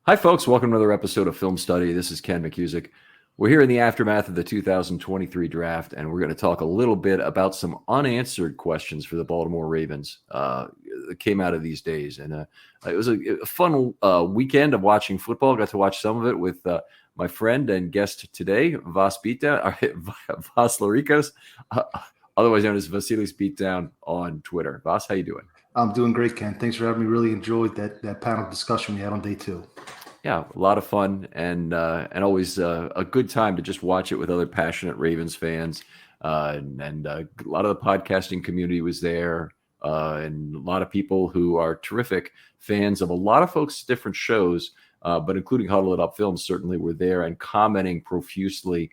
Hi, folks. Welcome to another episode of Film Study. This is Ken McCusick. We're here in the aftermath of the 2023 draft, and we're going to talk a little bit about some unanswered questions for the Baltimore Ravens that came out of these days. And it was a fun weekend of watching football. Got to watch some of it with my friend and guest today, Vas Larikos, otherwise known as Vasilis Beatdown on Twitter. Vas, how you doing? I'm doing great, Ken. Thanks for having me. Really enjoyed that panel discussion we had on day two. Yeah, a lot of fun and always a good time to just watch it with other passionate Ravens fans. And a lot of the podcasting community was there, and a lot of people who are terrific fans of a lot of folks' different shows, but including Huddle It Up Films certainly were there and commenting profusely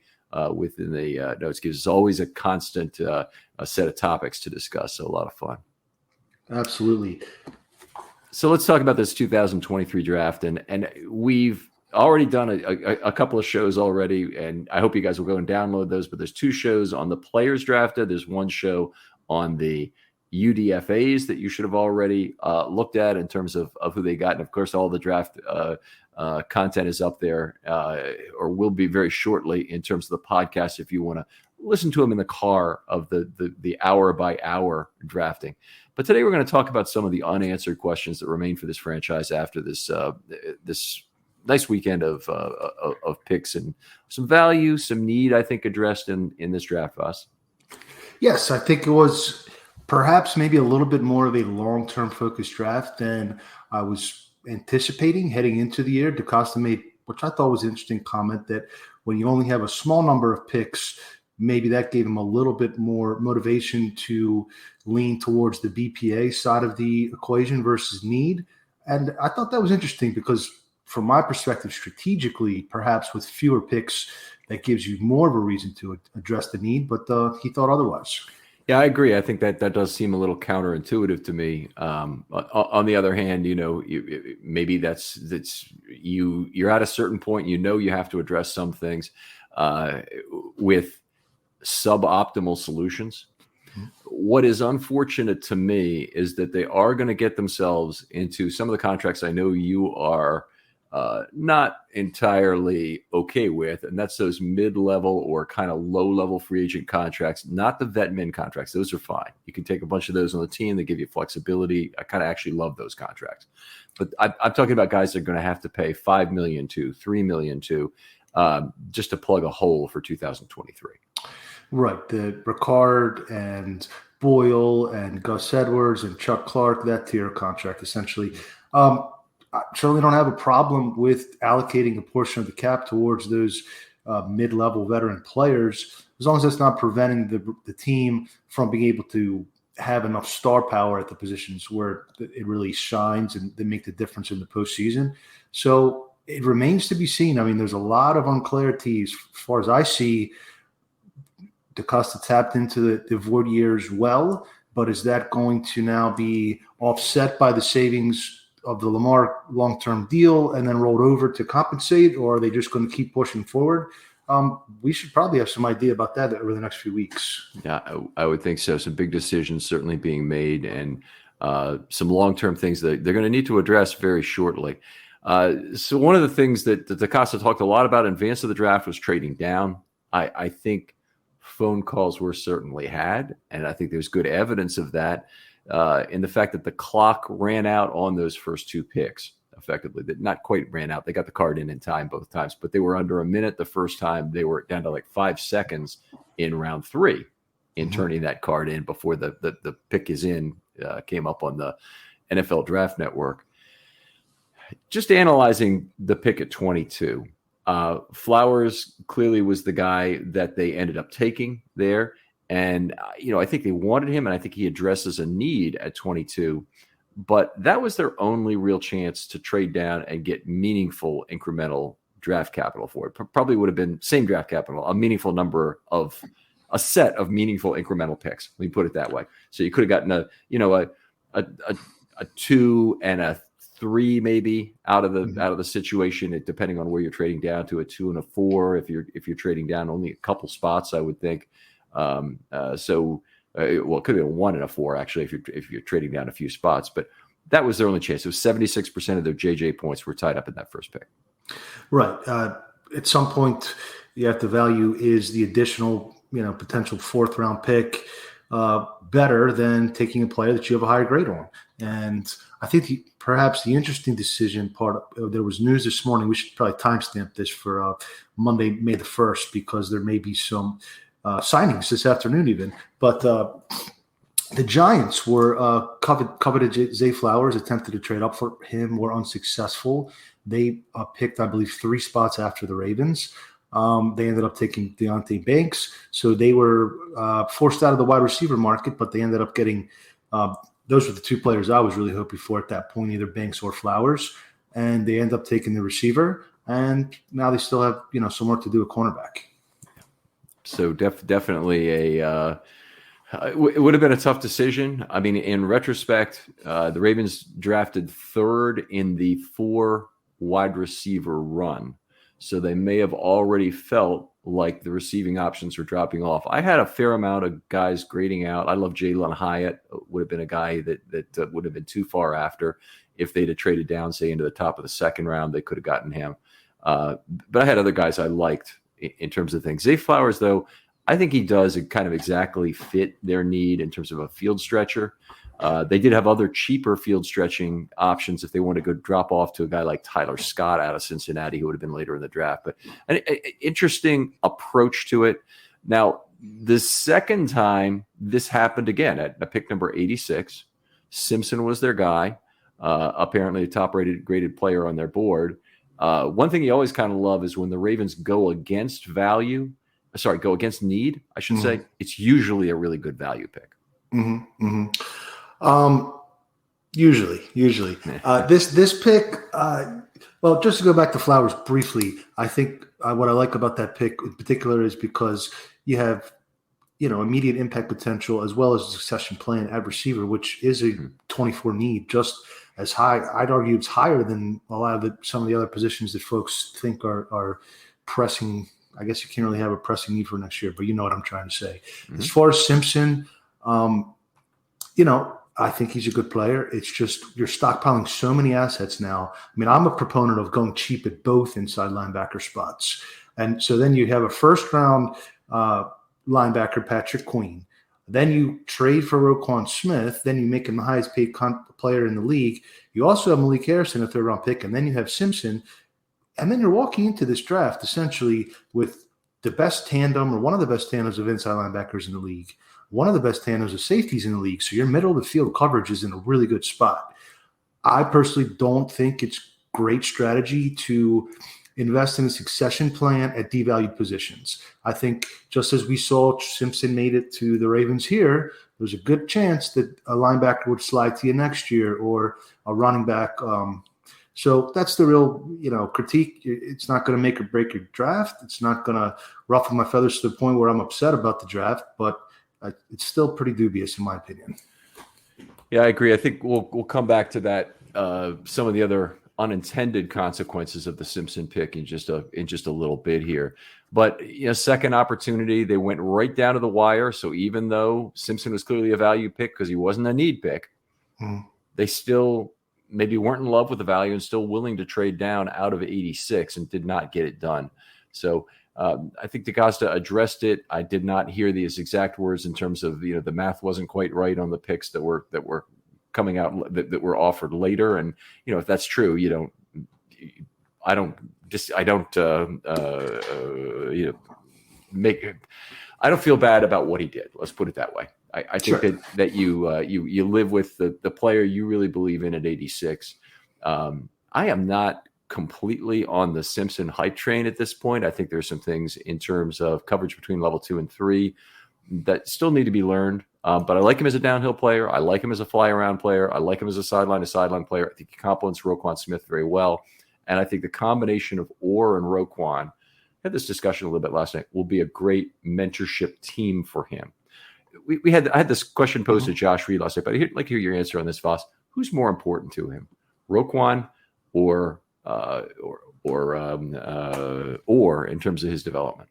within the notes. Gives us always a constant a set of topics to discuss. So a lot of fun. Absolutely. So let's talk about this 2023 draft, and we've already done a couple of shows already, and I hope you guys will go and download those. But there's two shows on the players drafted. There's one show on the UDFAs that you should have already looked at in terms of who they got, and of course all the draft content is up there or will be very shortly in terms of the podcast if you want to listen to them in the car of the hour by hour drafting. But today we're going to talk about some of the unanswered questions that remain for this franchise after this this nice weekend of picks and some value, some need, I think, addressed in this draft, Voss. Yes, I think it was perhaps maybe a little bit more of a long-term focused draft than I was anticipating heading into the year. DaCosta made, which I thought was an interesting comment, that when you only have a small number of picks, maybe that gave him a little bit more motivation to lean towards the BPA side of the equation versus need. And I thought that was interesting because from my perspective, strategically, perhaps with fewer picks, that gives you more of a reason to address the need, but he thought otherwise. Yeah, I agree. I think that does seem a little counterintuitive to me. On the other hand, maybe that's you're at a certain point, you have to address some things with suboptimal solutions. Mm-hmm. What is unfortunate to me is that they are going to get themselves into some of the contracts I know you are not entirely okay with, and that's those mid-level or kind of low-level free agent contracts, not the vet min contracts. Those are fine. You can take a bunch of those on the team. They give you flexibility. I kind of actually love those contracts. But I'm talking about guys that are going to have to pay $5 million to $3 million to just to plug a hole for 2023. Right. The Ricard and Boyle and Gus Edwards and Chuck Clark, that tier contract, essentially. I certainly don't have a problem with allocating a portion of the cap towards those mid-level veteran players, as long as that's not preventing the team from being able to have enough star power at the positions where it really shines and they make the difference in the postseason. So it remains to be seen. I mean, there's a lot of unclarities as far as I see. DaCosta tapped into the void years well, but is that going to now be offset by the savings of the Lamar long-term deal and then rolled over to compensate, or are they just going to keep pushing forward? We should probably have some idea about that over the next few weeks. Yeah, I would think so. Some big decisions certainly being made, and some long-term things that they're going to need to address very shortly. So one of the things that DaCosta talked a lot about in advance of the draft was trading down. I think phone calls were certainly had, and I think there's good evidence of that in the fact that the clock ran out on those first two picks effectively. That not quite ran out. They got the card in time both times, but they were under a minute the first time. They were down to like 5 seconds in round 3 in turning that card in before the pick is in, came up on the NFL Draft Network. Just analyzing the pick at 22, Flowers clearly was the guy that they ended up taking there. And, I think they wanted him, and I think he addresses a need at 22. But that was their only real chance to trade down and get meaningful incremental draft capital for it. Probably would have been same draft capital, a meaningful number of a set of meaningful incremental picks. Let me put it that way. So you could have gotten a 2 and a 3 maybe out of the situation, depending on where you're trading down, to a 2 and a 4 if you're trading down only a couple spots, I would think. Well, it could be a 1 and a 4 actually if you're trading down a few spots. But that was their only chance. It was 76% of their JJ points were tied up in that first pick. Right. At some point, you have to value is the additional, potential fourth round pick better than taking a player that you have a higher grade on. And I think perhaps the interesting decision part, there was news this morning. We should probably timestamp this for Monday, May the 1st, because there may be some signings this afternoon even. But the Giants were coveted Zay Flowers, attempted to trade up for him, were unsuccessful. They picked, I believe, 3 spots after the Ravens. They ended up taking Deonte Banks. So they were forced out of the wide receiver market, but they ended up getting those were the 2 players I was really hoping for at that point, either Banks or Flowers. And they end up taking the receiver. And now they still have, some work to do at cornerback. So definitely it would have been a tough decision. I mean, in retrospect, the Ravens drafted 3rd in the 4 wide receiver run. So they may have already felt like the receiving options were dropping off. I had a fair amount of guys grading out. I love Jalen Hyatt. Would have been a guy that would have been too far after. If they'd have traded down, say, into the top of the 2nd round, they could have gotten him. But I had other guys I liked in terms of things. Zay Flowers, though, I think he does kind of exactly fit their need in terms of a field stretcher. They did have other cheaper field stretching options if they want to go drop off to a guy like Tyler Scott out of Cincinnati, who would have been later in the draft. But an interesting approach to it. Now, the second time this happened again at pick number 86, Simpson was their guy, apparently a top-rated graded player on their board. One thing you always kind of love is when the Ravens go against need, I should say, it's usually a really good value pick. Usually. This pick, well, just to go back to Flowers briefly, I think what I like about that pick in particular is because you have, immediate impact potential as well as a succession plan at receiver, which is a 24 need, just as high. I'd argue it's higher than a lot of some of the other positions that folks think are pressing. I guess you can't really have a pressing need for next year, but you know what I'm trying to say. As far as Simpson, I think he's a good player. It's just you're stockpiling so many assets now. I mean, I'm a proponent of going cheap at both inside linebacker spots. And so then you have a first-round linebacker, Patrick Queen. Then you trade for Roquan Smith. Then you make him the highest-paid player in the league. You also have Malik Harrison, a third-round pick. And then you have Simpson. And then you're walking into this draft essentially with the best tandem or one of the best tandems of inside linebackers in the league, one of the best tandems of safeties in the league. So your middle of the field coverage is in a really good spot. I personally don't think it's great strategy to invest in a succession plan at devalued positions. I think just as we saw Simpson made it to the Ravens here, there's a good chance that a linebacker would slide to you next year or a running back. So that's the real, critique. It's not going to make or break your draft. It's not going to ruffle my feathers to the point where I'm upset about the draft, but it's still pretty dubious in my opinion. Yeah, I agree. I think we'll come back to that. Some of the other unintended consequences of the Simpson pick in just a little bit here. But second opportunity, they went right down to the wire. So even though Simpson was clearly a value pick because he wasn't a need pick, they still maybe weren't in love with the value and still willing to trade down out of 86 and did not get it done. So I think DaCosta addressed it. I did not hear these exact words in terms of the math wasn't quite right on the picks that were coming out that were offered later. And if that's true, I don't feel bad about what he did. Let's put it that way. I think Sure. that you live with the player you really believe in at 86. I am not completely on the Simpson hype train at this point. I think there's some things in terms of coverage between level 2 and 3 that still need to be learned. But I like him as a downhill player. I like him as a fly around player. I like him as a sideline player. I think he complements Roquan Smith very well. And I think the combination of Orr and Roquan, I had this discussion a little bit last night, will be a great mentorship team for him. I had this question posed to Josh Reed last night, but I'd like to hear your answer on this, Voss. Who's more important to him, Roquan or in terms of his development?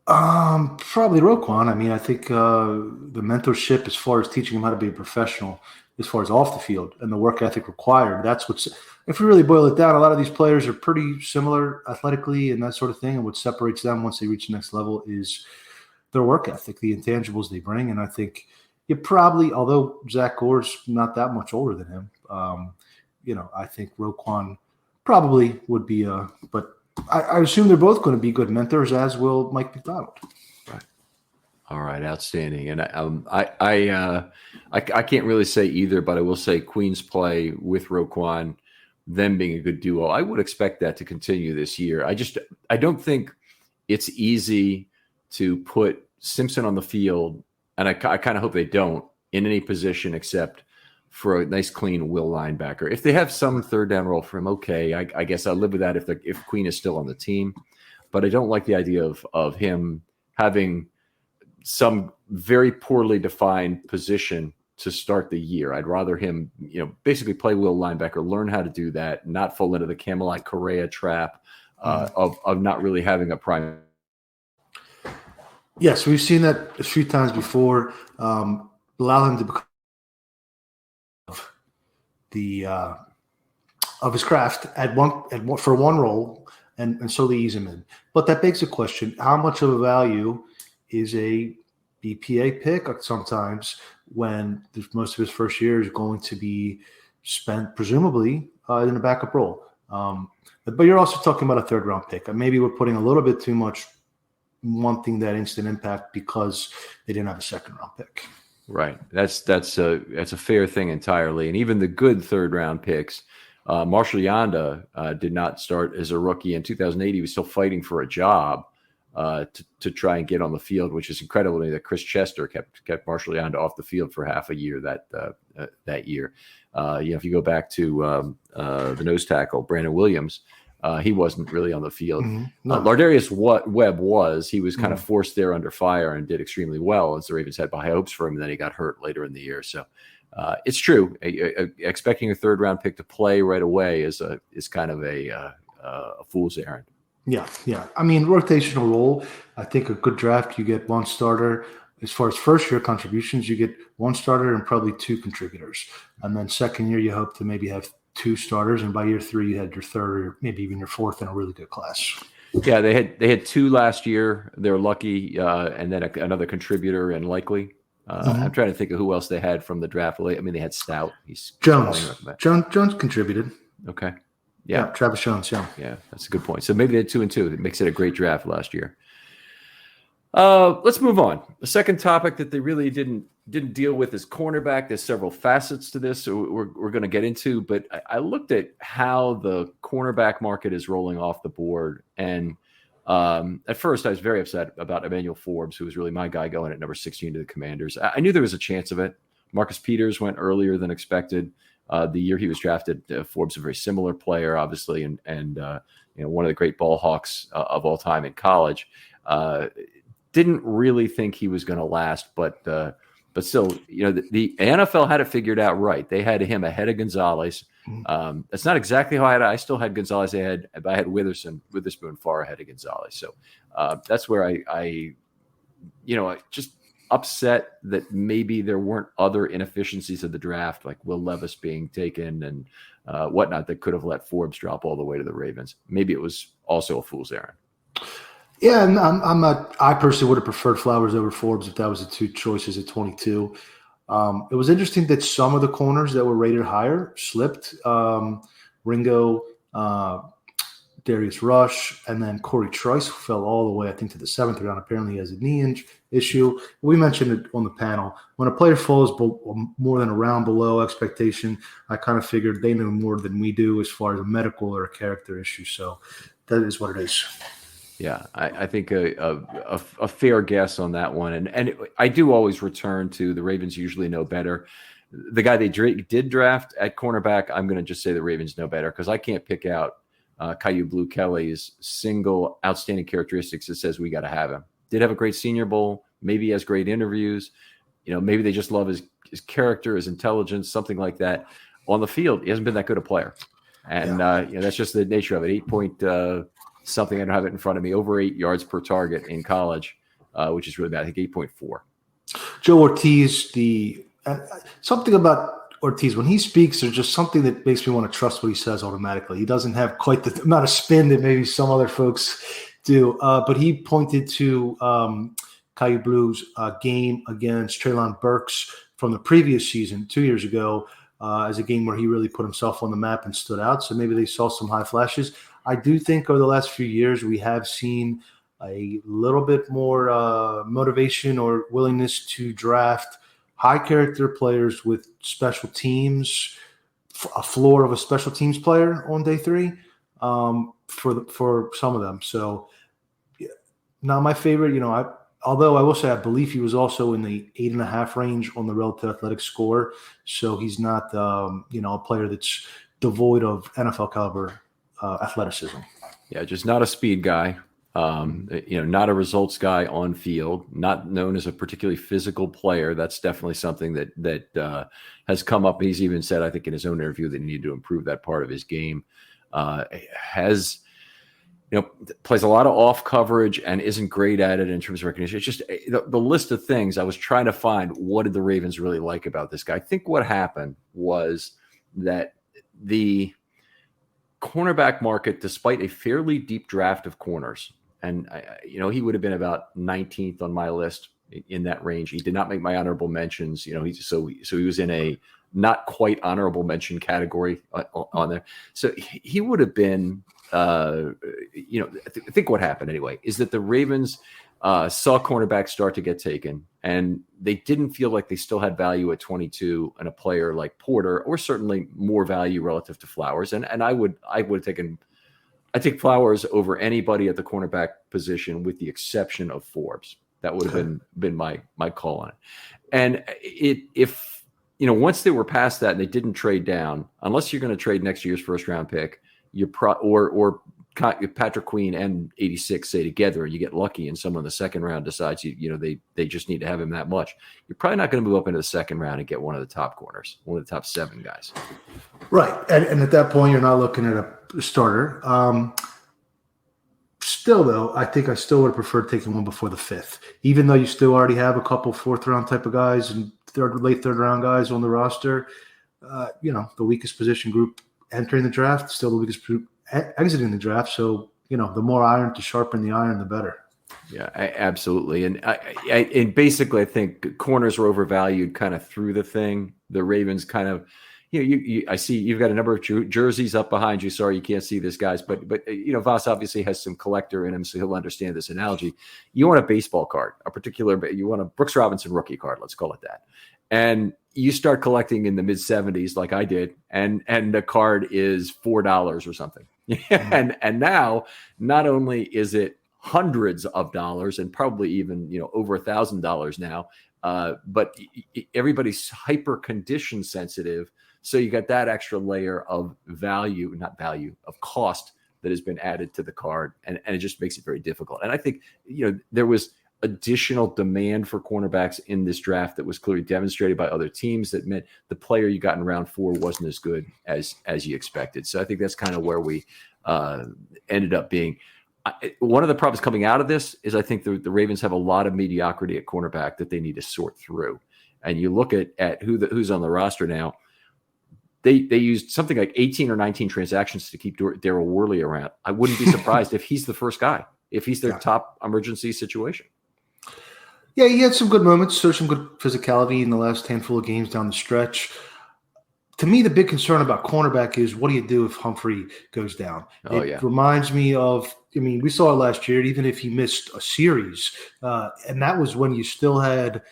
Probably Roquan. I mean, I think the mentorship as far as teaching him how to be a professional as far as off the field and the work ethic required. That's what's, if you really boil it down, a lot of these players are pretty similar athletically and that sort of thing. And what separates them once they reach the next level is their work ethic, the intangibles they bring. And I think you probably, although Zach Gore's not that much older than him, I think Roquan probably would be but I assume they're both going to be good mentors, as will Mike McDonald. Right. All right, outstanding. And I can't really say either, but I will say Queen's play with Roquan, them being a good duo, I would expect that to continue this year. I don't think it's easy to put Simpson on the field, and I kind of hope they don't, in any position except for a nice, clean will linebacker. If they have some third down role for him, okay, I guess I'll live with that if Queen is still on the team. But I don't like the idea of him having some very poorly defined position to start the year. I'd rather him, basically play will linebacker, learn how to do that, not fall into the Camelot Correa trap of not really having a prime. Yes, we've seen that a few times before. Allow him to become of his craft for one role and slowly ease him in. But that begs the question: how much of a value is a BPA pick sometimes when most of his first year is going to be spent presumably in a backup role? But you're also talking about a third round pick. Maybe we're putting a little bit too much wanting that instant impact because they didn't have a second round pick. Right. That's a fair thing entirely. And even the good third round picks, Marshall Yanda did not start as a rookie in 2008. He was still fighting for a job to try and get on the field, which is incredible to me that Chris Chester kept Marshall Yanda off the field for half a year that year. If you go back to the nose tackle, Brandon Williams, he wasn't really on the field. Mm-hmm. No. Lardarius Webb he was kind of forced there under fire and did extremely well as the Ravens had high hopes for him, and then he got hurt later in the year. So it's true. Expecting a third round pick to play right away is kind of a fool's errand. Yeah. I mean, rotational role, I think a good draft, you get one starter. As far as first year contributions, you get one starter and probably two contributors. And then second year, you hope to maybe have two starters, and by year three, you had your third or maybe even your fourth in a really good class. Yeah, they had two last year. They were lucky, and then another contributor and likely. I'm trying to think of who else they had from the draft. I mean, they had Stout. Jones contributed. Okay. Yeah, Travis Jones. Yeah, that's a good point. So maybe they had 2 and 2. It makes it a great draft last year. Let's move on. The second topic that they really didn't deal with is cornerback. There's several facets to this, so we're going to get into. But I looked at how the cornerback market is rolling off the board, and at first I was very upset about Emmanuel Forbes, who was really my guy going at number 16 to the Commanders. I knew there was a chance of it. Marcus Peters went earlier than expected. The year he was drafted, Forbes, a very similar player, obviously, and one of the great ball hawks of all time in college. Didn't really think he was going to last, but still, the NFL had it figured out right. They had him ahead of Gonzalez. That's not exactly how I still had Gonzalez ahead, but I had Witherspoon far ahead of Gonzalez. So that's where I just upset that maybe there weren't other inefficiencies of the draft, like Will Levis being taken and whatnot, that could have let Forbes drop all the way to the Ravens. Maybe it was also a fool's errand. Yeah, and I personally would have preferred Flowers over Forbes if that was the two choices at 22. It was interesting that some of the corners that were rated higher slipped. Ringo, Darius Rush, and then Corey Trice fell all the way, I think, to the 7th round. Apparently he has a knee issue. We mentioned it on the panel. When a player falls more than a round below expectation, I kind of figured they know more than we do as far as a medical or a character issue. So that is what it is. Yeah, I think a fair guess on that one. And I do always return to the Ravens usually know better. The guy they did draft at cornerback, I'm going to just say the Ravens know better because I can't pick out Caillou Blue Kelly's single outstanding characteristics that says we got to have him. Did have a great Senior Bowl, maybe he has great interviews. Maybe they just love his character, his intelligence, something like that. On the field, he hasn't been that good a player. And that's just the nature of it. 8 something, I don't have it in front of me, over 8 yards per target in college, which is really bad. I think 8.4. Joe Ortiz, something about Ortiz, when he speaks, there's just something that makes me want to trust what he says automatically. He doesn't have quite the amount of spin that maybe some other folks do. But he pointed to Caillou Blues game against Treylon Burks from the previous season, 2 years ago, as a game where he really put himself on the map and stood out. So maybe they saw some high flashes. I do think over the last few years we have seen a little bit more motivation or willingness to draft high character players with special teams, a floor of a special teams player on day three for some of them. So not my favorite, although I will say I believe he was also in the 8.5 range on the relative athletic score. So he's not, a player that's devoid of NFL caliber athleticism. Yeah, just not a speed guy. Not a results guy on field, not known as a particularly physical player. That's definitely something that has come up. He's even said, I think, in his own interview that he needed to improve that part of his game. Plays a lot of off coverage and isn't great at it in terms of recognition. It's just the list of things I was trying to find. What did the Ravens really like about this guy? I think what happened was that the cornerback market, despite a fairly deep draft of corners, and he would have been about 19th on my list in that range. He did not make my honorable mentions. So he was in a not quite honorable mention category on there. So he would have been. I think what happened anyway is that the Ravens saw cornerbacks start to get taken, and they didn't feel like they still had value at 22 and a player like Porter, or certainly more value relative to Flowers. And I would have taken. I take Flowers over anybody at the cornerback position, with the exception of Forbes. That would have been my call on it. And if once they were past that and they didn't trade down, unless you're going to trade next year's first round pick, or Patrick Queen and 86 say together, and you get lucky and someone in the second round decides they just need to have him that much, you're probably not going to move up into the second round and get one of the top corners, one of the top 7 guys. Right. And at that point, you're not looking at a starter. Still, though, I think I still would have preferred taking one before the 5th, even though you still already have a couple 4th round type of guys and late third round guys on the roster. The weakest position group entering the draft, still the weakest group exiting the draft. So, the more iron to sharpen the iron, the better. Yeah, absolutely. And and basically, I think corners were overvalued kind of through the thing. The Ravens kind of, I see you've got a number of jerseys up behind you. Sorry, you can't see this, guys, but Voss obviously has some collector in him, so he'll understand this analogy. You want a baseball card, you want a Brooks Robinson rookie card, let's call it that. And you start collecting in the mid 70s, like I did, and the card is $4 or something. and now, not only is it hundreds of dollars and probably even over $1,000 now, but everybody's hyper condition sensitive. So you got that extra layer of of cost that has been added to the card, and it just makes it very difficult. And I think there was additional demand for cornerbacks in this draft that was clearly demonstrated by other teams, that meant the player you got in round 4 wasn't as good as you expected. So I think that's kind of where we ended up being. One of the problems coming out of this is I think the Ravens have a lot of mediocrity at cornerback that they need to sort through. And you look at who's on the roster now. They used something like 18 or 19 transactions to keep Darryl Worley around. I wouldn't be surprised if he's the first guy, if he's their top emergency situation. Yeah, he had some good moments, so some good physicality in the last handful of games down the stretch. To me, the big concern about cornerback is, what do you do if Humphrey goes down? It reminds me of, we saw it last year, even if he missed a series, and that was when you still had,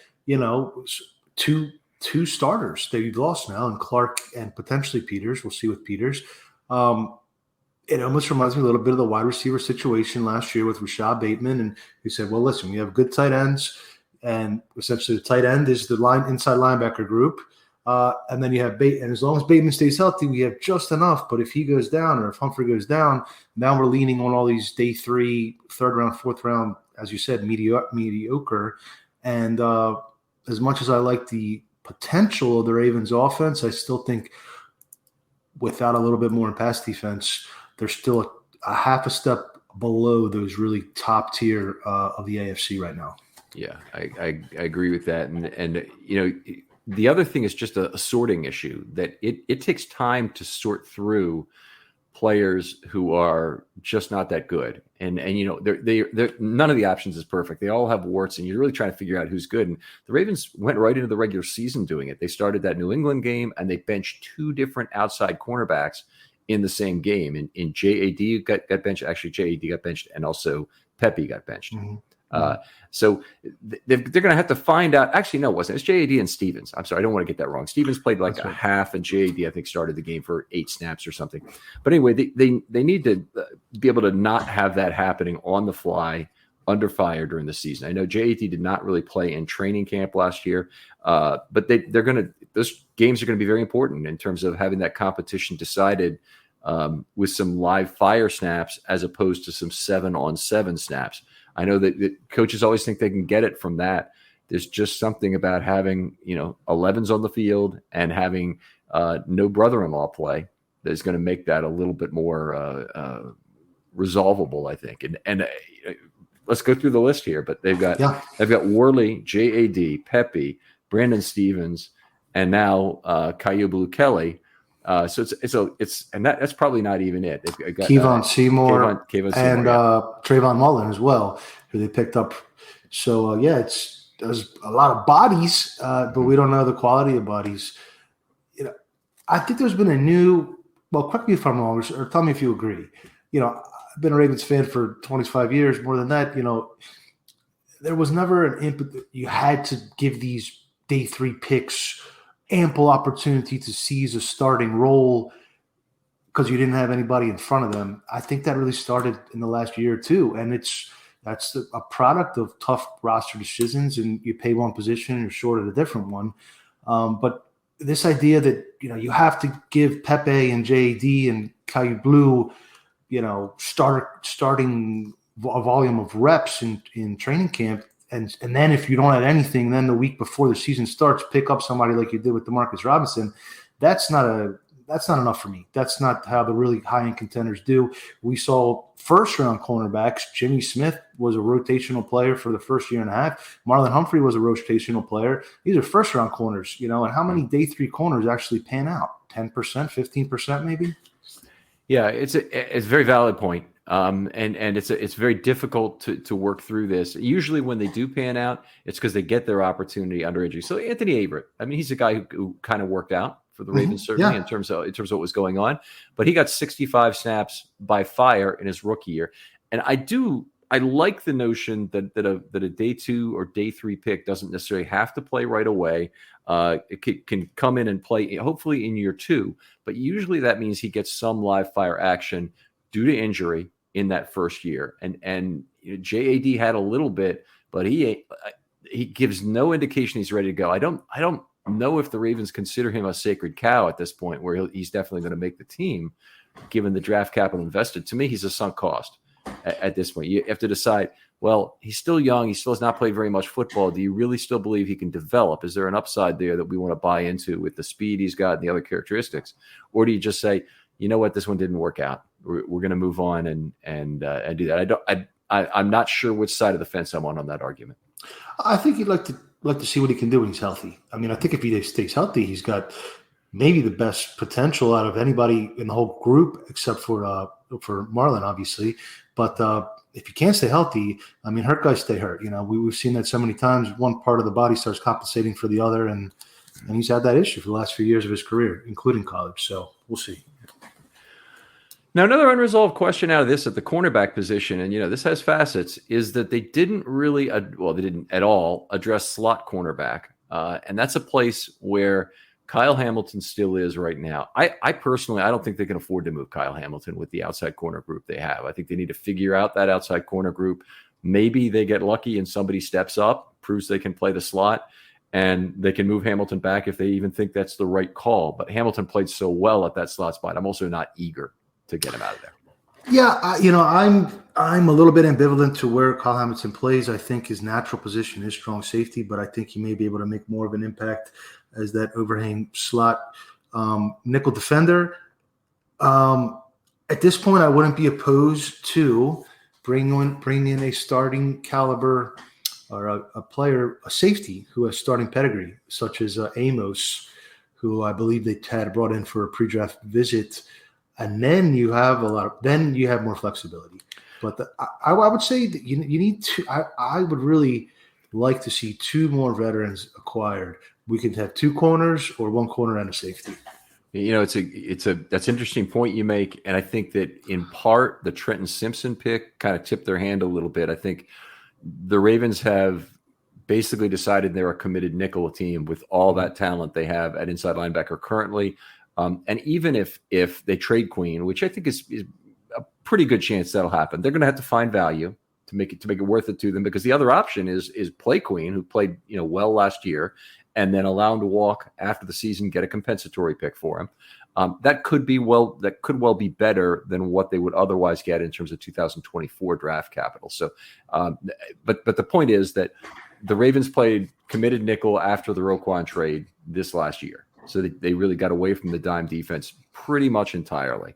two starters that you've lost now, and Clark and potentially Peters. We'll see with Peters. It almost reminds me a little bit of the wide receiver situation last year with Rashad Bateman. And he said, well, listen, we have good tight ends, and essentially the tight end is the inside linebacker group. And then you have Bateman. And as long as Bateman stays healthy, we have just enough. But if he goes down, or if Humphrey goes down, now we're leaning on all these day 3, 3rd round, 4th round, as you said, mediocre. And as much as I like the potential of the Ravens offense, I still think without a little bit more in pass defense, they're still a half a step below those really top tier of the AFC right now. Yeah, I agree with that. And the other thing is just a sorting issue, that it takes time to sort through players who are just not that good. And they're none of the options is perfect. They all have warts, and you're really trying to figure out who's good. And the Ravens went right into the regular season doing it. They started that New England game, and they benched two different outside cornerbacks in the same game. In JAD got benched. Actually, JAD got benched, and also Pepe got benched. Mm-hmm. So they're going to have to find out. Actually, no, it wasn't. It's JAD and Stevens. I'm sorry, I don't want to get that wrong. Stevens played like a half, and JAD, I think, started the game for 8 snaps or something. But anyway, they need to be able to not have that happening on the fly under fire during the season. I know JAD did not really play in training camp last year, but they're going to. Those games are going to be very important in terms of having that competition decided with some live fire snaps as opposed to some 7-on-7 snaps. I know that coaches always think they can get it from that. There's just something about having, 11s on the field and having no brother-in-law play that is going to make that a little bit more resolvable, I think. And let's go through the list here. But they've got Worley, JAD, Pepe, Brandon Stevens, and now Kyu Blu-Kelly. So that's probably not even it. Kevon Seymour and Trayvon Mullen as well, who they picked up. So there's a lot of bodies, but we don't know the quality of bodies. I think there's been correct me if I'm wrong, or tell me if you agree. I've been a Ravens fan for 25 years, more than that. There was never an input that you had to give these day 3 picks ample opportunity to seize a starting role because you didn't have anybody in front of them. I think that really started in the last year or two, and that's a product of tough roster decisions, and you pay one position, you're short at a different one. But this idea that you have to give Pepe and JD and Kyu Blu, starting a volume of reps in training camp. And then if you don't have anything, then the week before the season starts, pick up somebody like you did with DeMarcus Robinson. That's not enough for me. That's not how the really high-end contenders do. We saw first-round cornerbacks. Jimmy Smith was a rotational player for the first year and a half. Marlon Humphrey was a rotational player. These are first-round corners, and how many day 3 corners actually pan out? 10%, 15% maybe? Yeah, it's a very valid point. And it's very difficult to work through this. Usually when they do pan out, it's because they get their opportunity under injury. So Anthony Averett, he's a guy who kind of worked out for the Ravens, certainly in terms of what was going on, but he got 65 snaps by fire in his rookie year. And I like the notion that a day 2 or day 3 pick doesn't necessarily have to play right away. It can come in and play hopefully in year 2, but usually that means he gets some live fire action due to injury in that first year. And JAD had a little bit, but he gives no indication he's ready to go. I don't know if the Ravens consider him a sacred cow at this point, where he's definitely going to make the team, given the draft capital invested. To me, he's a sunk cost at this point. You have to decide, well, he's still young. He still has not played very much football. Do you really still believe he can develop? Is there an upside there that we want to buy into with the speed he's got and the other characteristics? Or do you just say, you know what, this one didn't work out. We're going to move on and do that. I'm not sure which side of the fence I'm on that argument. I think you'd like to see what he can do when he's healthy. I think if he stays healthy, he's got maybe the best potential out of anybody in the whole group, except for Marlon, obviously. But if you can't stay healthy, hurt guys stay hurt. We've seen that so many times. One part of the body starts compensating for the other, and he's had that issue for the last few years of his career, including college. So we'll see. Now, another unresolved question out of this at the cornerback position, and this has facets, is that they didn't really, they didn't at all address slot cornerback, and that's a place where Kyle Hamilton still is right now. I personally, I don't think they can afford to move Kyle Hamilton with the outside corner group they have. I think they need to figure out that outside corner group. Maybe they get lucky and somebody steps up, proves they can play the slot, and they can move Hamilton back if they even think that's the right call. But Hamilton played so well at that slot spot. I'm also not eager to get him out of there. Yeah, I'm a little bit ambivalent to where Kyle Hamilton plays. I think his natural position is strong safety, but I think he may be able to make more of an impact as that overhang slot nickel defender. At this point, I wouldn't be opposed to bring in a starting caliber or a player, a safety who has starting pedigree, such as Amos, who I believe they had brought in for a pre-draft visit, and then you have more flexibility. But I would say that you need to. I would really like to see 2 more veterans acquired. We could have 2 corners or 1 corner and a safety. That's an interesting point you make, and I think that in part the Trenton Simpson pick kind of tipped their hand a little bit. I think the Ravens have basically decided they're a committed nickel team with all that talent they have at inside linebacker currently, and even if they trade Queen, which I think is a pretty good chance that'll happen, they're going to have to find value to make it worth it to them, because the other option is play Queen, who played well last year, and then allow him to walk after the season, get a compensatory pick for him. That could well be better than what they would otherwise get in terms of 2024 draft capital. So, but the point is that the Ravens played committed nickel after the Roquan trade this last year, so they really got away from the dime defense pretty much entirely.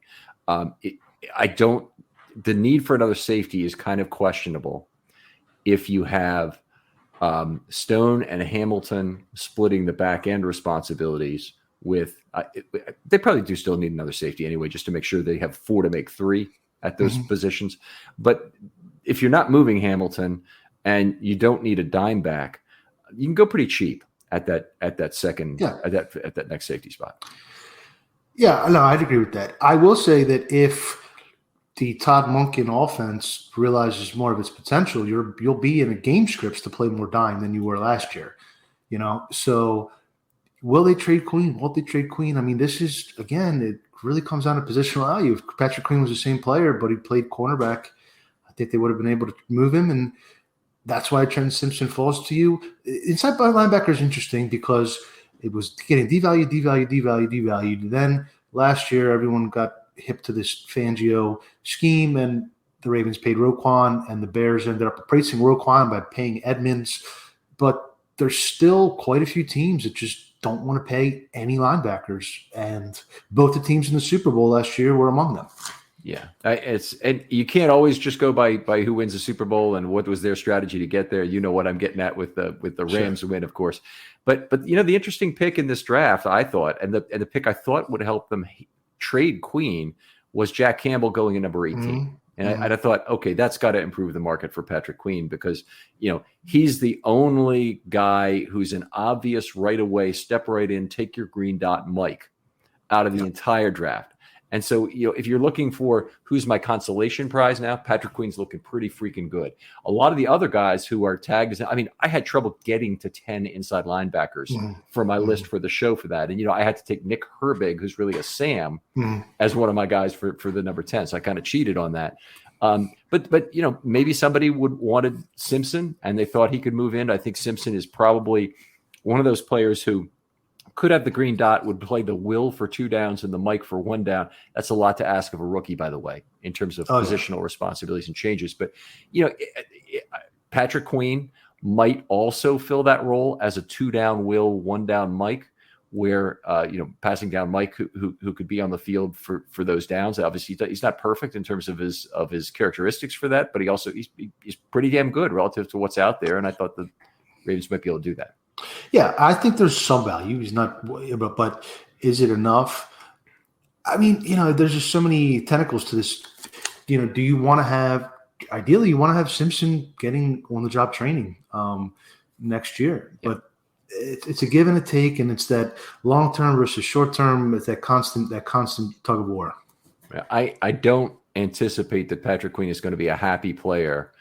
The need for another safety is kind of questionable if you have Stone and Hamilton splitting the back end responsibilities with they probably do still need another safety anyway, just to make sure they have 4 to make 3 at those positions. But if you're not moving Hamilton and you don't need a dime back, you can go pretty cheap at that second at that next safety spot. Yeah, no, I'd agree with that. I will say that if the Todd Monken offense realizes more of its potential, you'll be in a game scripts to play more dime than you were last year. So will they trade Queen? Won't they trade Queen? I mean, this is, again, it really comes down to positional value. If Patrick Queen was the same player, but he played cornerback, I think they would have been able to move him, and that's why Trent Simpson falls to you. Inside linebacker is interesting because it was getting devalued. Then last year, everyone got hip to this Fangio scheme, and the Ravens paid Roquan, and the Bears ended up replacing Roquan by paying Edmonds. But there's still quite a few teams that just don't want to pay any linebackers, and both the teams in the Super Bowl last year were among them. Yeah, and you can't always just go by who wins the Super Bowl and what was their strategy to get there. You know what I'm getting at with the Rams win, of course. But the interesting pick in this draft, I thought, and the pick I thought would help them trade Queen, was Jack Campbell going in number 18. Mm-hmm. And I thought, okay, that's got to improve the market for Patrick Queen, because he's the only guy who's an obvious right away, step right in, take your green dot Mike out of the entire draft. And so, if you're looking for who's my consolation prize now, Patrick Queen's looking pretty freaking good. A lot of the other guys who are tagged I had trouble getting to 10 inside linebackers for my list for the show for that. And, I had to take Nick Herbig, who's really a Sam, as one of my guys for the number 10. So I kind of cheated on that. But maybe somebody wanted Simpson and they thought he could move in. I think Simpson is probably one of those players who could have the green dot, would play the Will for 2 downs and the Mike for 1 down. That's a lot to ask of a rookie, by the way, in terms of positional responsibilities and changes. But, Patrick Queen might also fill that role as a 2 down Will, 1 down Mike, where, passing down Mike, who could be on the field for those downs. Obviously, he's not perfect in terms of his characteristics for that, but he's pretty damn good relative to what's out there. And I thought the Ravens might be able to do that. Yeah, I think there's some value. He's not, but is it enough? I mean, there's just so many tentacles to this. Do you want to have? Ideally, you want to have Simpson getting on-the-job training next year, but it's a give and a take, and it's that long-term versus short-term. It's that constant tug of war. I don't anticipate that Patrick Queen is going to be a happy player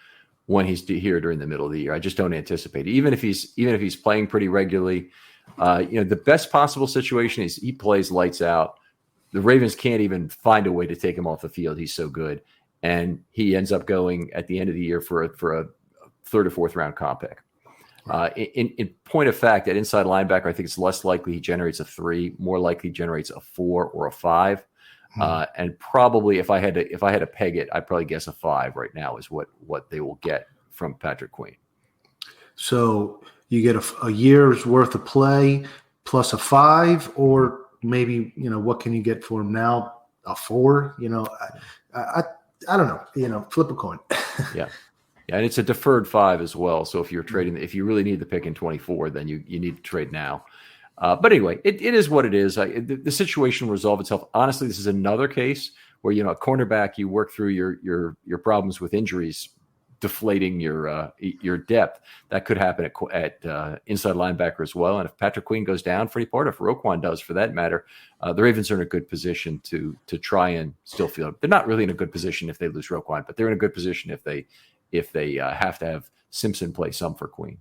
when he's here during the middle of the year. I just don't anticipate it. Even if he's playing pretty regularly, the best possible situation is he plays lights out. The Ravens can't even find a way to take him off the field. He's so good. And he ends up going at the end of the year for a 3rd or 4th round comp pick. In point of fact, at inside linebacker, I think it's less likely he generates a 3, more likely generates a 4 or a 5. And probably if I had to peg it, I'd probably guess a 5 right now is what they will get from Patrick Queen. So you get a year's worth of play plus a 5, or maybe, what can you get for him now? A 4, I don't know, flip a coin. Yeah. Yeah, and it's a deferred 5 as well. So if you're trading, if you really need the pick in 24, then you need to trade now. But anyway, it is what it is. The situation will resolve itself. Honestly, this is another case where, a cornerback, you work through your problems with injuries, deflating your depth. That could happen at inside linebacker as well. And if Patrick Queen goes down for any part, if Roquan does for that matter, the Ravens are in a good position to try and still feel. They're not really in a good position if they lose Roquan, but they're in a good position if they have to have Simpson play some for Queen.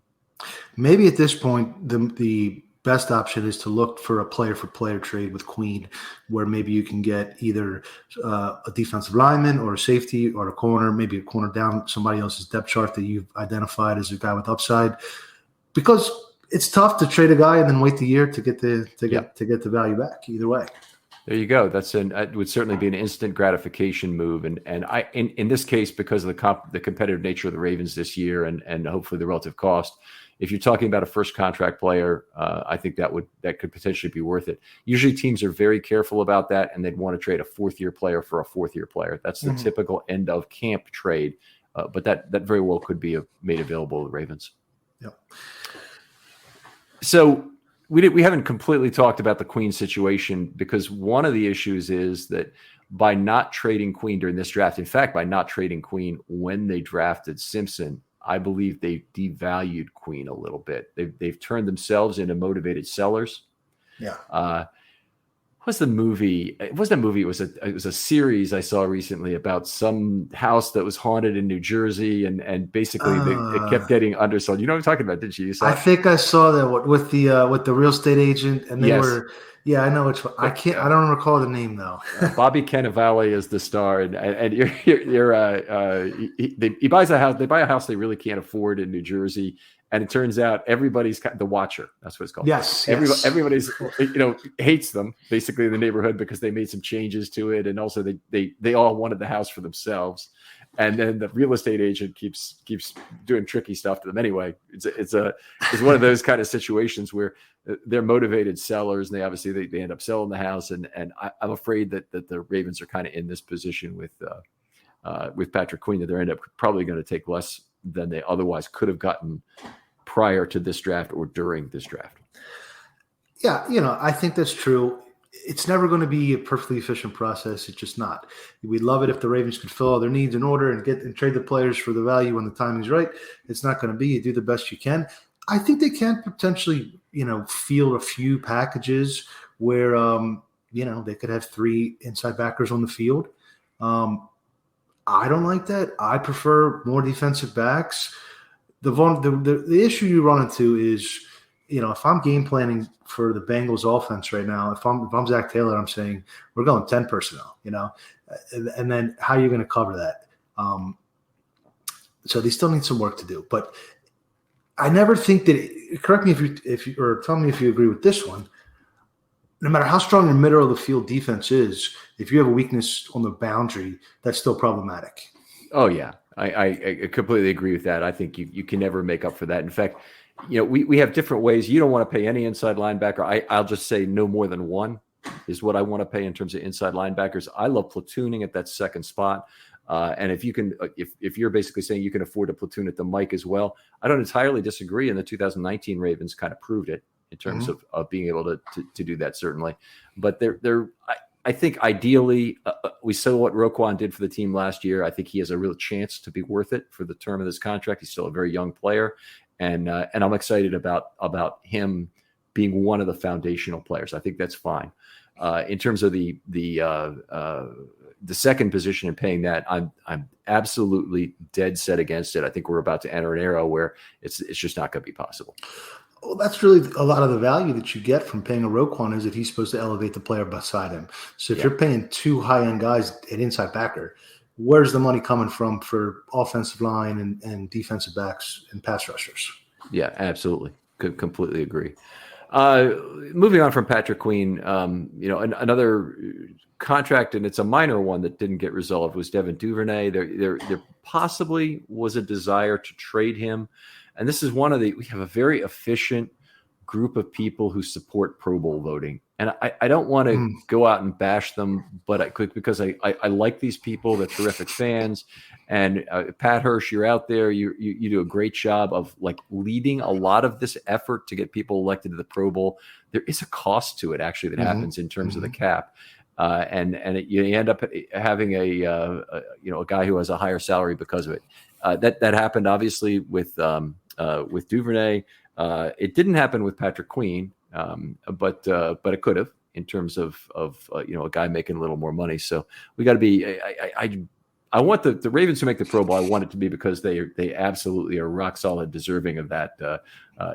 Maybe at this point, the best option is to look for a player-for-player trade with Queen, where maybe you can get either a defensive lineman or a safety or a corner, maybe a corner down somebody else's depth chart that you've identified as a guy with upside. Because it's tough to trade a guy and then wait the year to get the value back. Either way. There you go. It would certainly be an instant gratification move, and in this case, because of the competitive nature of the Ravens this year, and hopefully the relative cost. If you're talking about a first contract player, I think that could potentially be worth it. Usually, teams are very careful about that, and they'd want to trade a fourth-year player for a fourth-year player. That's the typical end of camp trade, but that very well could be made available to the Ravens. Yep. So. We haven't completely talked about the Queen situation, because one of the issues is that by not trading Queen during this draft, in fact, by not trading Queen when they drafted Simpson, I believe they devalued Queen a little bit. They've turned themselves into motivated sellers. Yeah. What's the movie? It wasn't a movie. It was a series I saw recently about some house that was haunted in New Jersey, and basically it kept getting undersold. You know what I'm talking about, didn't you? I think I saw that with the real estate agent, and they were. Yeah, I know which one. I don't recall the name though. Bobby Cannavale is the star, and he buys a house. They buy a house they really can't afford in New Jersey. And it turns out everybody's the Watcher. That's what it's called. Yes. Everybody's hates them basically in the neighborhood because they made some changes to it, and also they all wanted the house for themselves. And then the real estate agent keeps doing tricky stuff to them anyway. It's one of those kind of situations where they're motivated sellers, and they end up selling the house. And I'm afraid that the Ravens are kind of in this position with Patrick Queen, that they're probably going to take less than they otherwise could have gotten prior to this draft or during this draft. Yeah, I think that's true. It's never going to be a perfectly efficient process. It's just not. We'd love it if the Ravens could fill all their needs in order and trade the players for the value when the timing's right. It's not going to be. You do the best you can. I think they can potentially, field a few packages where, they could have 3 inside backers on the field. I don't like that. I prefer more defensive backs. The issue you run into is, if I'm game planning for the Bengals offense right now, if I'm Zach Taylor, I'm saying we're going 10 personnel, and then how are you going to cover that? So they still need some work to do. But I never think that. Correct me if you or tell me if you agree with this one. No matter how strong your middle of the field defense is, if you have a weakness on the boundary, that's still problematic. Oh yeah, I completely agree with that. I think you can never make up for that. In fact, we have different ways. You don't want to pay any inside linebacker. I'll just say no more than 1 is what I want to pay in terms of inside linebackers. I love platooning at that second spot. And if you can, if you're basically saying you can afford a platoon at the Mike as well, I don't entirely disagree. And the 2019 Ravens kind of proved it in terms of being able to do that, certainly. But I think ideally, we saw what Roquan did for the team last year. I think he has a real chance to be worth it for the term of this contract. He's still a very young player, and I'm excited about him being one of the foundational players. I think that's fine. In terms of the second position and paying that, I'm absolutely dead set against it. I think we're about to enter an era where it's just not going to be possible. Well, that's really a lot of the value that you get from paying a Roquan is that he's supposed to elevate the player beside him. So if you're paying 2 high-end guys at inside backer, where's the money coming from for offensive line and defensive backs and pass rushers? Yeah, absolutely. Could completely agree. Moving on from Patrick Queen, another contract, and it's a minor one that didn't get resolved, was Devin Duvernay. There possibly was a desire to trade him. And this is we have a very efficient group of people who support Pro Bowl voting And I don't want to go out and bash them, but I could, because I like these people. They're terrific fans. And Pat Hirsch, you're out there. You do a great job of like leading a lot of this effort to get people elected to the Pro Bowl. There is a cost to it actually that happens in terms of the cap, you end up having a guy who has a higher salary because of it. That happened obviously with Duvernay. It didn't happen with Patrick Queen. But it could have, in terms of a guy making a little more money. So we got to be. I want the Ravens to make the Pro Bowl. I want it to be because they absolutely are rock solid, deserving of that.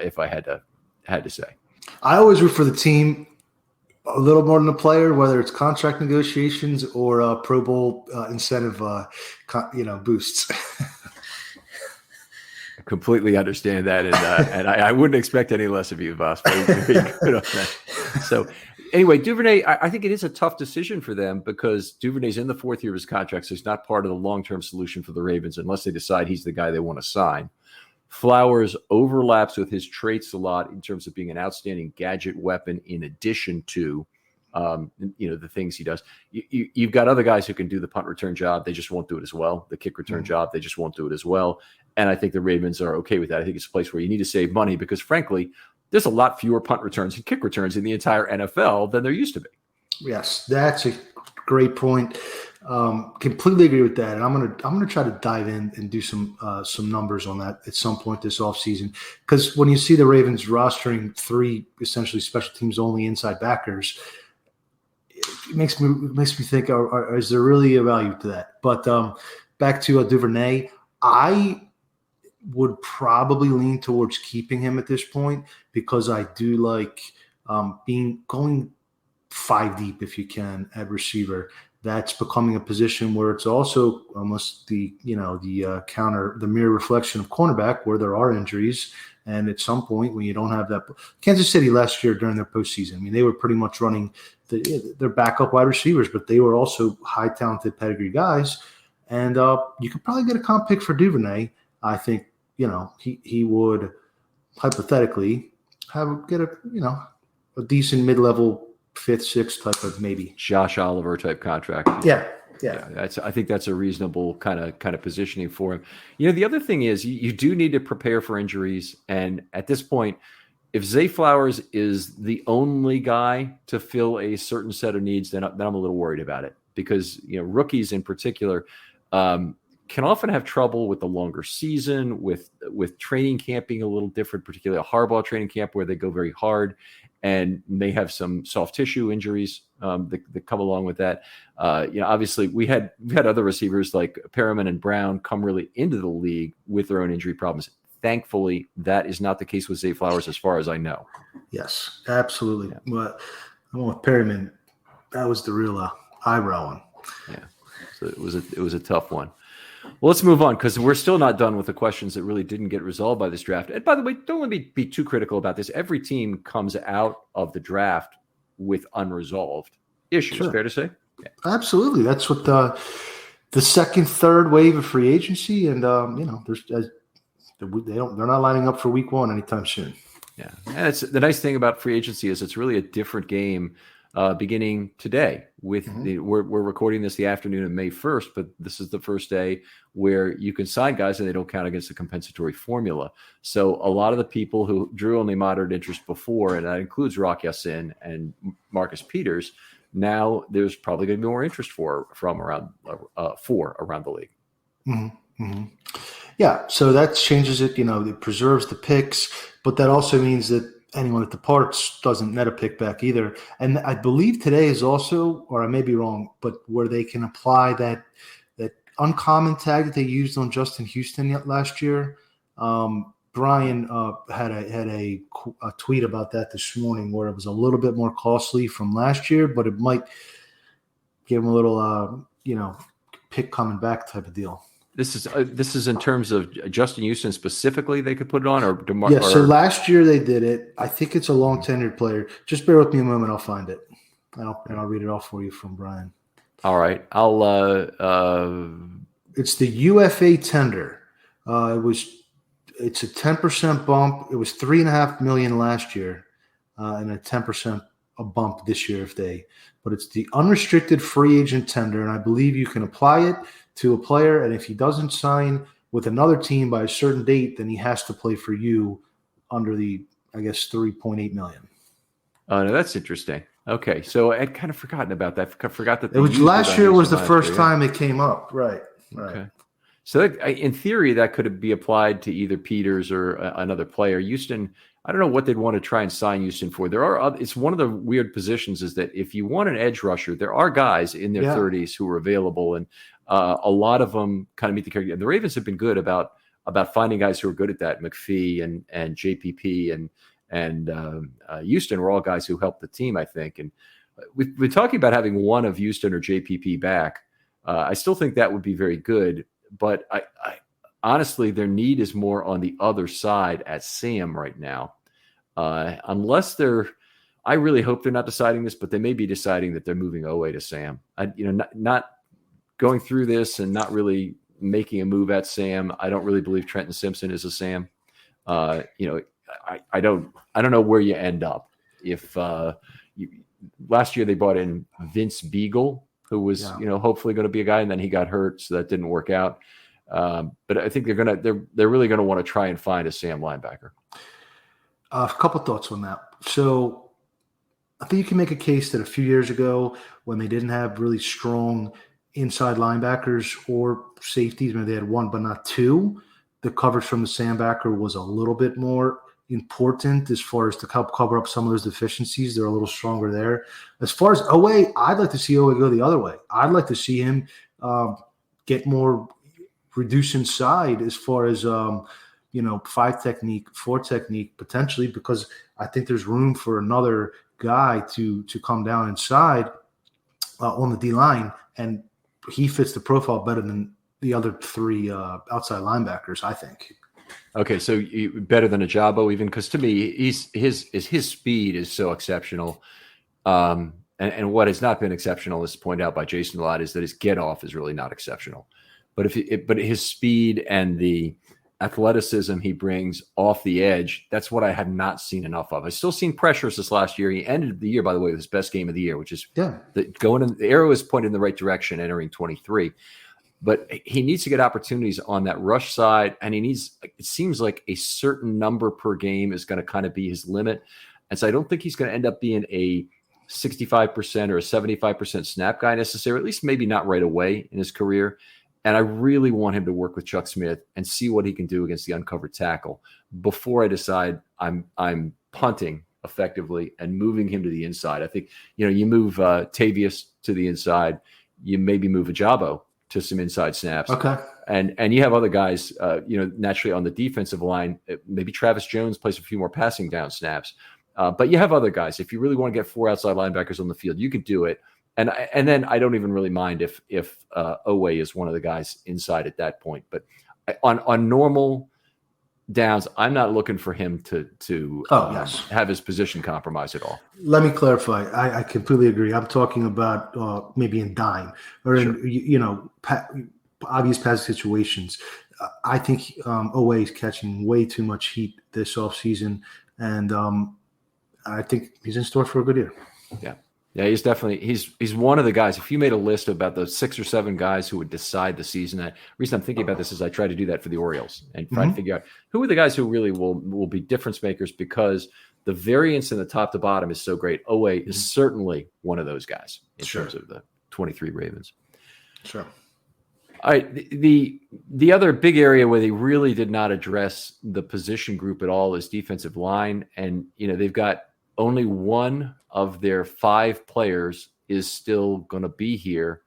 If I had to say, I always root for the team a little more than the player, whether it's contract negotiations or Pro Bowl incentive, boosts. Completely understand that, and I wouldn't expect any less of you, Voss. Very good on that. So, anyway, Duvernay, I think it is a tough decision for them because Duvernay's in the fourth year of his contract, so he's not part of the long-term solution for the Ravens unless they decide he's the guy they want to sign. Flowers overlaps with his traits a lot in terms of being an outstanding gadget weapon in addition to the things he does. You've got other guys who can do the punt return job. They just won't do it as well. The kick return job, they just won't do it as well. And I think the Ravens are okay with that. I think it's a place where you need to save money because, frankly, there's a lot fewer punt returns and kick returns in the entire NFL than there used to be. Yes, that's a great point. Completely agree with that. And I'm gonna try to dive in and do some numbers on that at some point this offseason. Because when you see the Ravens rostering 3 essentially special teams only inside backers, it makes me think: is there really a value to that? But back to Duvernay, I would probably lean towards keeping him at this point because I do like going 5 deep if you can at receiver. That's becoming a position where it's also almost the mirror reflection of cornerback, where there are injuries. And at some point when you don't have that, Kansas City last year during their postseason, I mean, they were pretty much running their backup wide receivers, but they were also high talented pedigree guys. And you could probably get a comp pick for Duvernay. I think, he would hypothetically get a decent mid-level 5th, 6th type of maybe Josh Oliver type contract. Yeah. I think that's a reasonable kind of positioning for him. The other thing is you do need to prepare for injuries. And at this point, if Zay Flowers is the only guy to fill a certain set of needs, then I'm a little worried about it because, rookies in particular can often have trouble with the longer season, with training camp being a little different, particularly a Harbaugh training camp where they go very hard and may have some soft tissue injuries that come along with that. Obviously we had other receivers like Perriman and Brown come really into the league with their own injury problems. Thankfully, that is not the case with Zay Flowers as far as I know. Yes, absolutely. Yeah. But I went with Perriman. That was the real eyebrow one. Yeah, so it was a tough one. Well, let's move on because we're still not done with the questions that really didn't get resolved by this draft. And by the way, don't let me be too critical about this. Every team comes out of the draft with unresolved issues. Sure. Fair to say? Yeah. Absolutely. That's what the second, third wave of free agency, and they're not lining up for week 1 anytime soon. Yeah, and it's the nice thing about free agency is it's really a different game. Beginning today with we're recording this the afternoon of May 1st, but this is the first day where you can sign guys and they don't count against the compensatory formula. So a lot of the people who drew only moderate interest before, and that includes Rock Yassin and Marcus Peters, now there's probably going to be more interest from around the league. Mm-hmm. Mm-hmm. Yeah, so that changes it. It preserves the picks, but that also means that anyone that departs doesn't net a pick back either. And I believe today is also, or I may be wrong, but where they can apply that uncommon tag that they used on Justin Houston last year. Brian had a tweet about that this morning where it was a little bit more costly from last year, but it might give him a little, pick coming back type of deal. This is in terms of Justin Houston specifically. They could put it on, or DeMar. Yeah. So last year they did it. I think it's a long tenured player. Just bear with me a moment. I'll find it, and I'll read it off for you from Brian. All right. It's the UFA tender. It's a 10% bump. It was $3.5 million last year, and a 10% a bump this year but it's the unrestricted free agent tender, and I believe you can apply it to a player, and if he doesn't sign with another team by a certain date, then he has to play for you under the, I guess, $3.8 million. Oh, no, that's interesting. Okay, so I'd kind of forgotten about that. I forgot that it was last year was the first time it came up. Right. Okay. So in theory, that could be applied to either Peters or another player. Houston, I don't know what they'd want to try and sign Houston for. It's one of the weird positions is that if you want an edge rusher, there are guys in their 30s who are available, and a lot of them kind of meet the criteria. The Ravens have been good about finding guys who are good at that. McPhee and JPP and Houston were all guys who helped the team, I think. And we've been talking about having one of Houston or JPP back. I still think that would be very good, but I honestly, their need is more on the other side at Sam right now. Unless I really hope they're not deciding this, but they may be deciding that they're moving Owe to Sam. Not going through this and not really making a move at Sam. I don't really believe Trenton Simpson is a Sam. I don't know where you end up. If last year they brought in Vince Beagle, who was hopefully going to be a guy, and then he got hurt, so that didn't work out. But I think they're really going to want to try and find a Sam linebacker. A couple thoughts on that. So I think you can make a case that a few years ago, when they didn't have really strong inside linebackers or safeties, maybe they had one but not two, the coverage from the Sam backer was a little bit more important as far as to help cover up some of those deficiencies. They're a little stronger there. As far as Owe, I'd like to see Owe go the other way. I'd like to see him get more reduce inside as far as 5 technique, 4 technique potentially, because I think there's room for another guy to come down inside on the D line, and he fits the profile better than the other 3 outside linebackers, I think. Okay, so better than Ajabo even, because to me, his speed is so exceptional. And what has not been exceptional, as pointed out by Jason a lot, is that his get off is really not exceptional. But but his speed and the athleticism he brings off the edge, that's what I have not seen enough of. I've still seen pressures this last year. He ended the year, by the way, with his best game of the year, which is the arrow is pointed in the right direction entering 23. But he needs to get opportunities on that rush side, and it seems like a certain number per game is going to kind of be his limit. And so I don't think he's going to end up being a 65% or a 75% snap guy necessarily, at least maybe not right away in his career. And I really want him to work with Chuck Smith and see what he can do against the uncovered tackle before I decide I'm punting effectively and moving him to the inside. I think, you move Tavius to the inside, you maybe move Ajabo to some inside snaps. Okay. And you have other guys, naturally on the defensive line. Maybe Travis Jones plays a few more passing down snaps. But you have other guys. If you really want to get 4 outside linebackers on the field, you could do it. And then I don't even really mind if Owe is one of the guys inside at that point. But on normal downs, I'm not looking for him to have his position compromised at all. Let me clarify. I completely agree. I'm talking about maybe in dime or in obvious pass situations. I think Owe is catching way too much heat this offseason, and I think he's in store for a good year. Yeah, he's definitely he's one of the guys. If you made a list about the 6 or 7 guys who would decide the season, the reason I'm thinking about this is I try to do that for the Orioles and try to figure out who are the guys who really will be difference makers, because the variance in the top to bottom is so great. Owe is certainly one of those guys in terms of the 23 Ravens. Sure. All right, the other big area where they really did not address the position group at all is defensive line, and they've got only one of their 5 players is still going to be here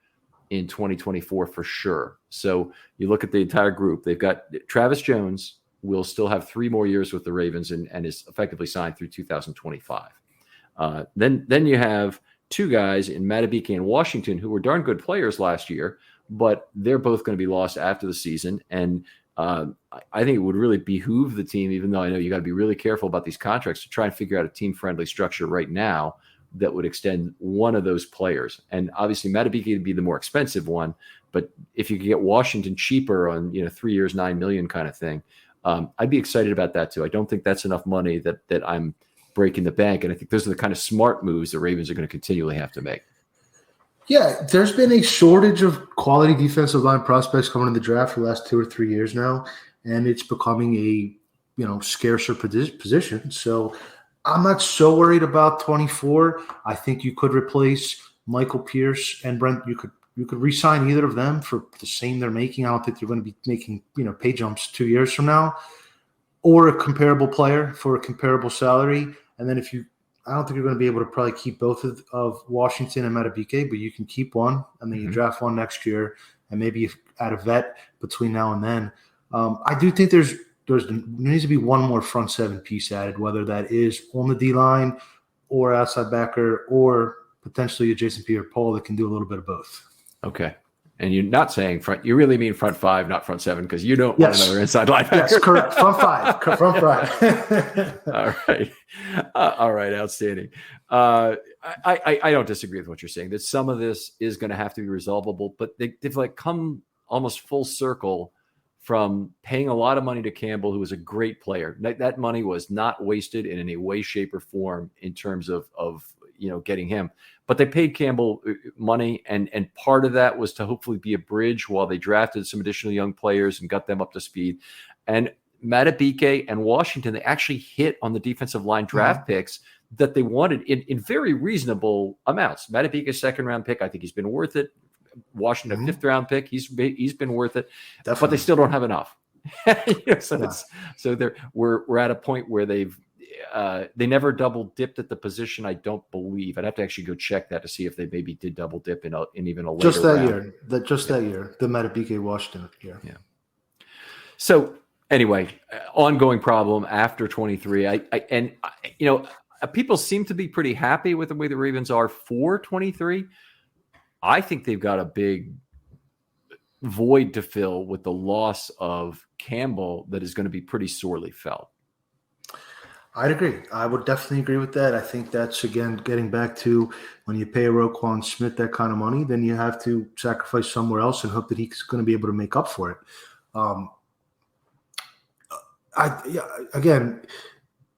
in 2024 for sure. So you look at the entire group, they've got Travis Jones will still have 3 more years with the Ravens and is effectively signed through 2025. Then you have 2 guys in Matabike and Washington who were darn good players last year, but they're both going to be lost after the season. And I think it would really behoove the team, even though I know you got to be really careful about these contracts, to try and figure out a team-friendly structure right now that would extend one of those players. And obviously Matabike would be the more expensive one, but if you could get Washington cheaper on 3 years, $9 million kind of thing, I'd be excited about that too. I don't think that's enough money that I'm breaking the bank. And I think those are the kind of smart moves the Ravens are going to continually have to make. Yeah, there's been a shortage of quality defensive line prospects coming in the draft for the last 2 or 3 years now, and it's becoming a scarcer position. So I'm not so worried about 24. I think you could replace Michael Pierce and Brent. You could re-sign either of them for the same they're making. I don't think they're going to be making pay jumps 2 years from now, or a comparable player for a comparable salary. And then I don't think you're going to be able to probably keep both of Washington and Matabike, but you can keep one, and then you draft one next year, and maybe you add a vet between now and then. I do think there needs to be one more front seven piece added, whether that is on the D line or outside backer or potentially a Jason Pierre-Paul that can do a little bit of both. Okay. And you're not saying front, you really mean front five, not front seven, because you don't want another inside linebacker. Yes, correct. Front five. Front five. All right. All right. Outstanding. I don't disagree with what you're saying, that some of this is going to have to be resolvable, but they've like come almost full circle from paying a lot of money to Campbell, who was a great player. That money was not wasted in any way, shape, or form in terms of getting him. But they paid Campbell money, and part of that was to hopefully be a bridge while they drafted some additional young players and got them up to speed. And Matabike and Washington, they actually hit on the defensive line draft picks that they wanted in very reasonable amounts. Matabike's second-round pick, I think he's been worth it. Washington, fifth-round pick, he's been worth it. Definitely. But they still don't have enough. So we're at a point where they never double dipped at the position. I don't believe. I'd have to actually go check that to see if they maybe did double dip in even a later round. That year, the Matabike Washington year. Yeah. So anyway, ongoing problem after 23. People seem to be pretty happy with the way the Ravens are for 23. I think they've got a big void to fill with the loss of Campbell that is going to be pretty sorely felt. I'd agree. I would definitely agree with that. I think that's, again, getting back to when you pay a Roquan Smith that kind of money, then you have to sacrifice somewhere else and hope that he's going to be able to make up for it.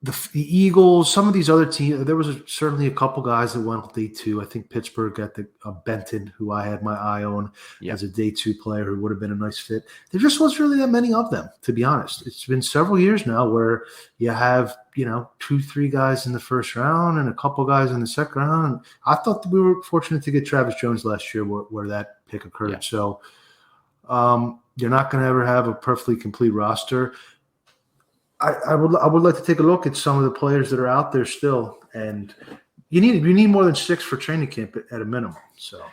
The Eagles, some of these other teams, there was certainly a couple guys that went day two. I think Pittsburgh got Benton, who I had my eye on as a day two player who would have been a nice fit. There just wasn't really that many of them, to be honest. It's been several years now where you have, 2-3 guys in the first round and a couple guys in the second round. And I thought that we were fortunate to get Travis Jones last year where that pick occurred. Yeah. So you're not going to ever have a perfectly complete roster. I would like to take a look at some of the players that are out there still, and you need more than 6 for training camp at a minimum. So,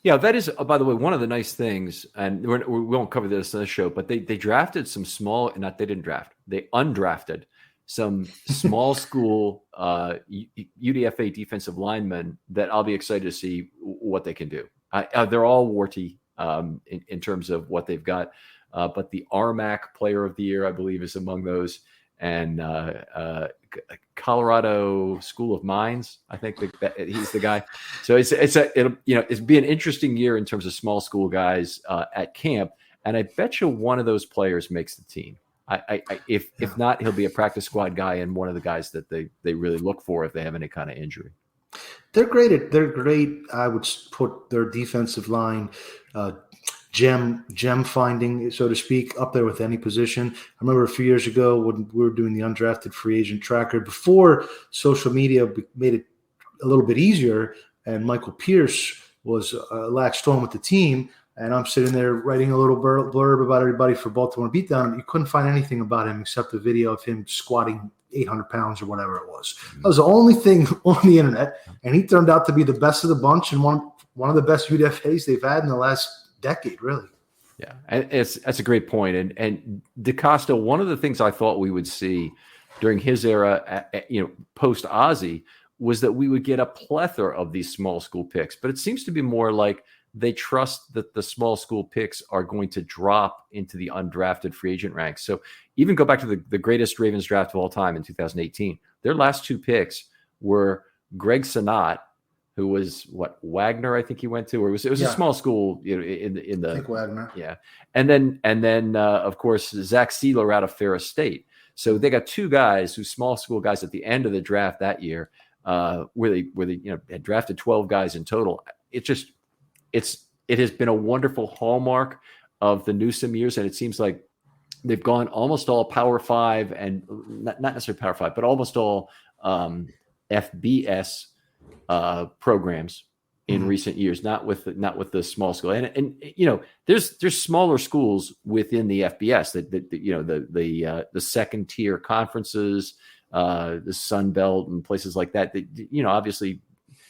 yeah, that is, by the way, one of the nice things, and we won't cover this on the show, but they drafted some they undrafted some small school UDFA defensive linemen that I'll be excited to see what they can do. They're all warty in terms of what they've got. But the RMAC Player of the Year, I believe, is among those, and Colorado School of Mines, I think he's the guy. So it'll be an interesting year in terms of small school guys at camp, and I bet you one of those players makes the team. If not, he'll be a practice squad guy and one of the guys that they really look for if they have any kind of injury. They're great. I would put their defensive line. Gem finding, so to speak, up there with any position. I remember a few years ago when we were doing the undrafted free agent tracker, before social media made it a little bit easier, and Michael Pierce was latched on with the team, and I'm sitting there writing a little blurb about everybody for Baltimore Beatdown. You couldn't find anything about him except a video of him squatting 800 pounds or whatever it was. That was the only thing on the internet, and he turned out to be the best of the bunch and one of the best UDFAs they've had in the last decade, really. Yeah, that's a great point. And DeCosta, one of the things I thought we would see during his era, post Ozzie, was that we would get a plethora of these small school picks. But it seems to be more like they trust that the small school picks are going to drop into the undrafted free agent ranks. So even go back to the greatest Ravens draft of all time in 2018. Their last 2 picks were Greg Sonat, who was Wagner, I think he went to, or it was a small school, in the I think Wagner. Yeah. And then of course, Zach Sealer out of Ferris State. So they got two guys who small school guys at the end of the draft that year, where they had drafted 12 guys in total. It has been a wonderful hallmark of the Newsome years, and it seems like they've gone almost all Power Five, and not necessarily Power Five, but almost all FBS programs in recent years, not with the small school. And there's smaller schools within the FBS the second tier conferences, the Sun Belt and places like that. Obviously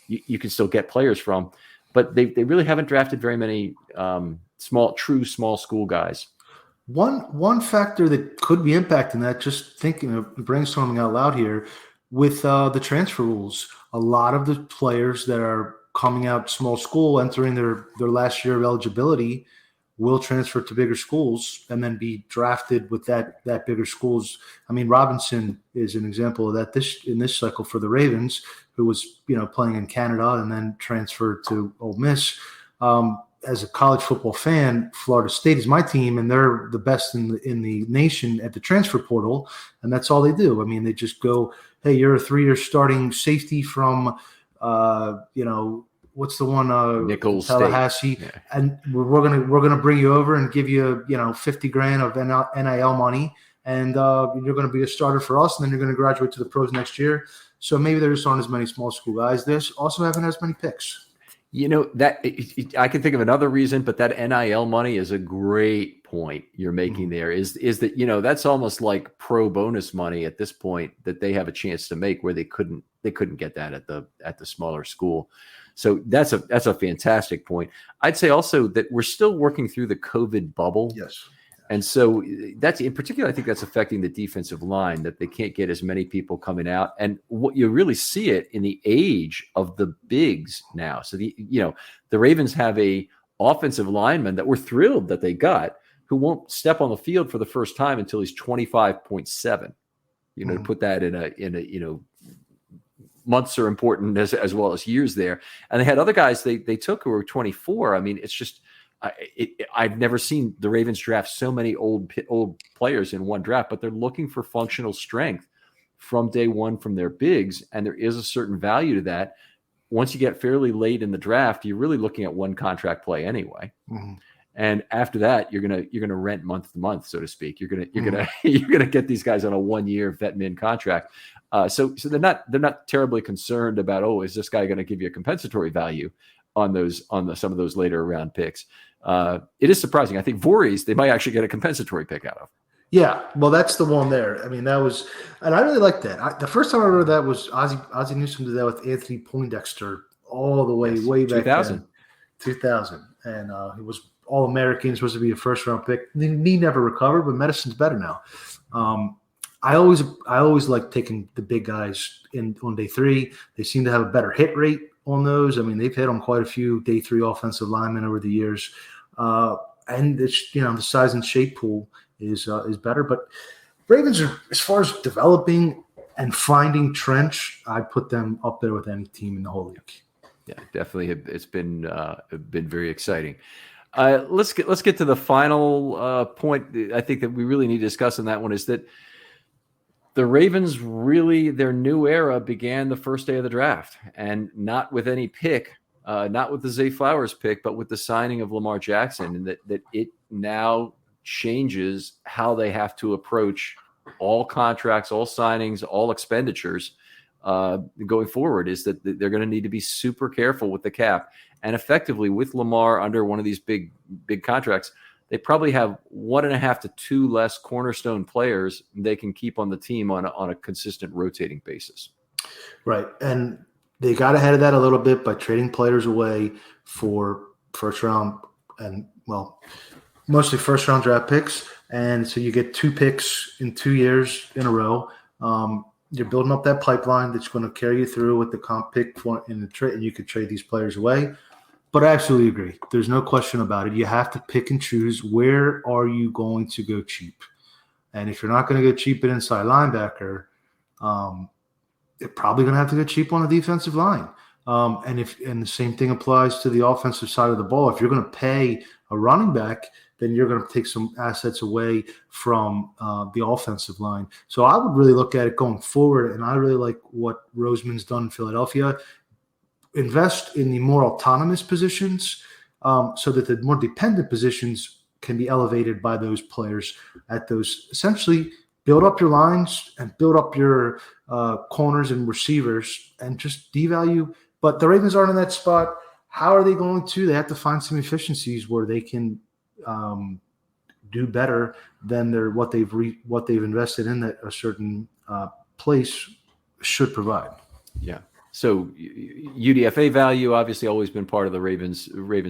you can still get players from, but they really haven't drafted very many true small school guys. One factor that could be impacting that, just thinking of brainstorming out loud here, with the transfer rules, a lot of the players that are coming out small school, entering their last year of eligibility, will transfer to bigger schools and then be drafted with that bigger schools. I mean, Robinson is an example of that in this cycle for the Ravens, who was playing in Canada and then transferred to Ole Miss. As a college football fan, Florida State is my team, and they're the best in the nation at the transfer portal, and that's all they do. I mean, they just go, hey, you're a 3-year starting safety from what's the one? Nichols Tallahassee. State. Yeah. And we're gonna bring you over and give you $50,000 of NIL money, and you're gonna be a starter for us, and then you're gonna graduate to the pros next year. So maybe there just aren't as many small school guys. There's also haven't as many picks. That I can think of another reason, but that NIL money is a great point you're making there. Is that that's almost like pro bonus money at this point that they have a chance to make, where they couldn't get that at the smaller school. So that's a fantastic point. I'd say also that we're still working through the COVID bubble. Yes. And so that's in particular, I think that's affecting the defensive line, that they can't get as many people coming out. And what you really see it in the age of the bigs now. So the Ravens have a offensive lineman that we're thrilled that they got, who won't step on the field for the first time until he's 25.7. To put that in a months are important as well as years there. And they had other guys they took who were 24. I mean, it's just, I've never seen the Ravens draft so many old players in one draft, but they're looking for functional strength from day one from their bigs, and there is a certain value to that. Once you get fairly late in the draft, you're really looking at one contract play anyway, and after that, you're gonna rent month to month, so to speak. You're gonna get these guys on a 1-year vet min contract. So they're not terribly concerned about, is this guy going to give you a compensatory value on some of those later round picks. It is surprising. I think Voorhees, they might actually get a compensatory pick out of. Yeah, well, that's the one there. I mean, that was, and I really liked that. The first time I heard that was Ozzie Newsome did that with Anthony Poindexter all the way back 2000. 2000, and he was All-American, supposed to be a first-round pick. He never recovered, but medicine's better now. I always like taking the big guys on day 3. They seem to have a better hit rate on those. I mean, they've hit on quite a few day 3 offensive linemen over the years, and it's the size and shape pool is better. But Ravens are, as far as developing and finding trench, I put them up there with any team in the whole league. Yeah, definitely. It's been very exciting. Let's get to the final point. I think that we really need to discuss on that one is that the Ravens really, their new era began the first day of the draft, and not with any pick, not with the Zay Flowers pick, but with the signing of Lamar Jackson, and that it now changes how they have to approach all contracts, all signings, all expenditures going forward. Is that they're going to need to be super careful with the cap, and effectively with Lamar under one of these big contracts, they probably have 1.5 to 2 less cornerstone players they can keep on the team on a consistent rotating basis. Right. And they got ahead of that a little bit by trading players away for first round and, well, mostly first round draft picks. And so you get 2 picks in 2 years in a row. You're building up that pipeline that's going to carry you through with the comp pick in the trade, and you could trade these players away. But I absolutely agree. There's no question about it. You have to pick and choose, where are you going to go cheap? And if you're not going to go cheap at inside linebacker, you're probably going to have to go cheap on the defensive line. And the same thing applies to the offensive side of the ball. If you're going to pay a running back, then you're going to take some assets away from the offensive line. So I would really look at it going forward, and I really like what Roseman's done in Philadelphia. Invest in the more autonomous positions so that the more dependent positions can be elevated by those players at those. Essentially, build up your lines and build up your corners and receivers and just devalue. But the Ravens aren't in that spot. How are they going to? They have to find some efficiencies where they can do better than what they've invested in that a certain place should provide. Yeah. So UDFA value obviously always been part of the Ravens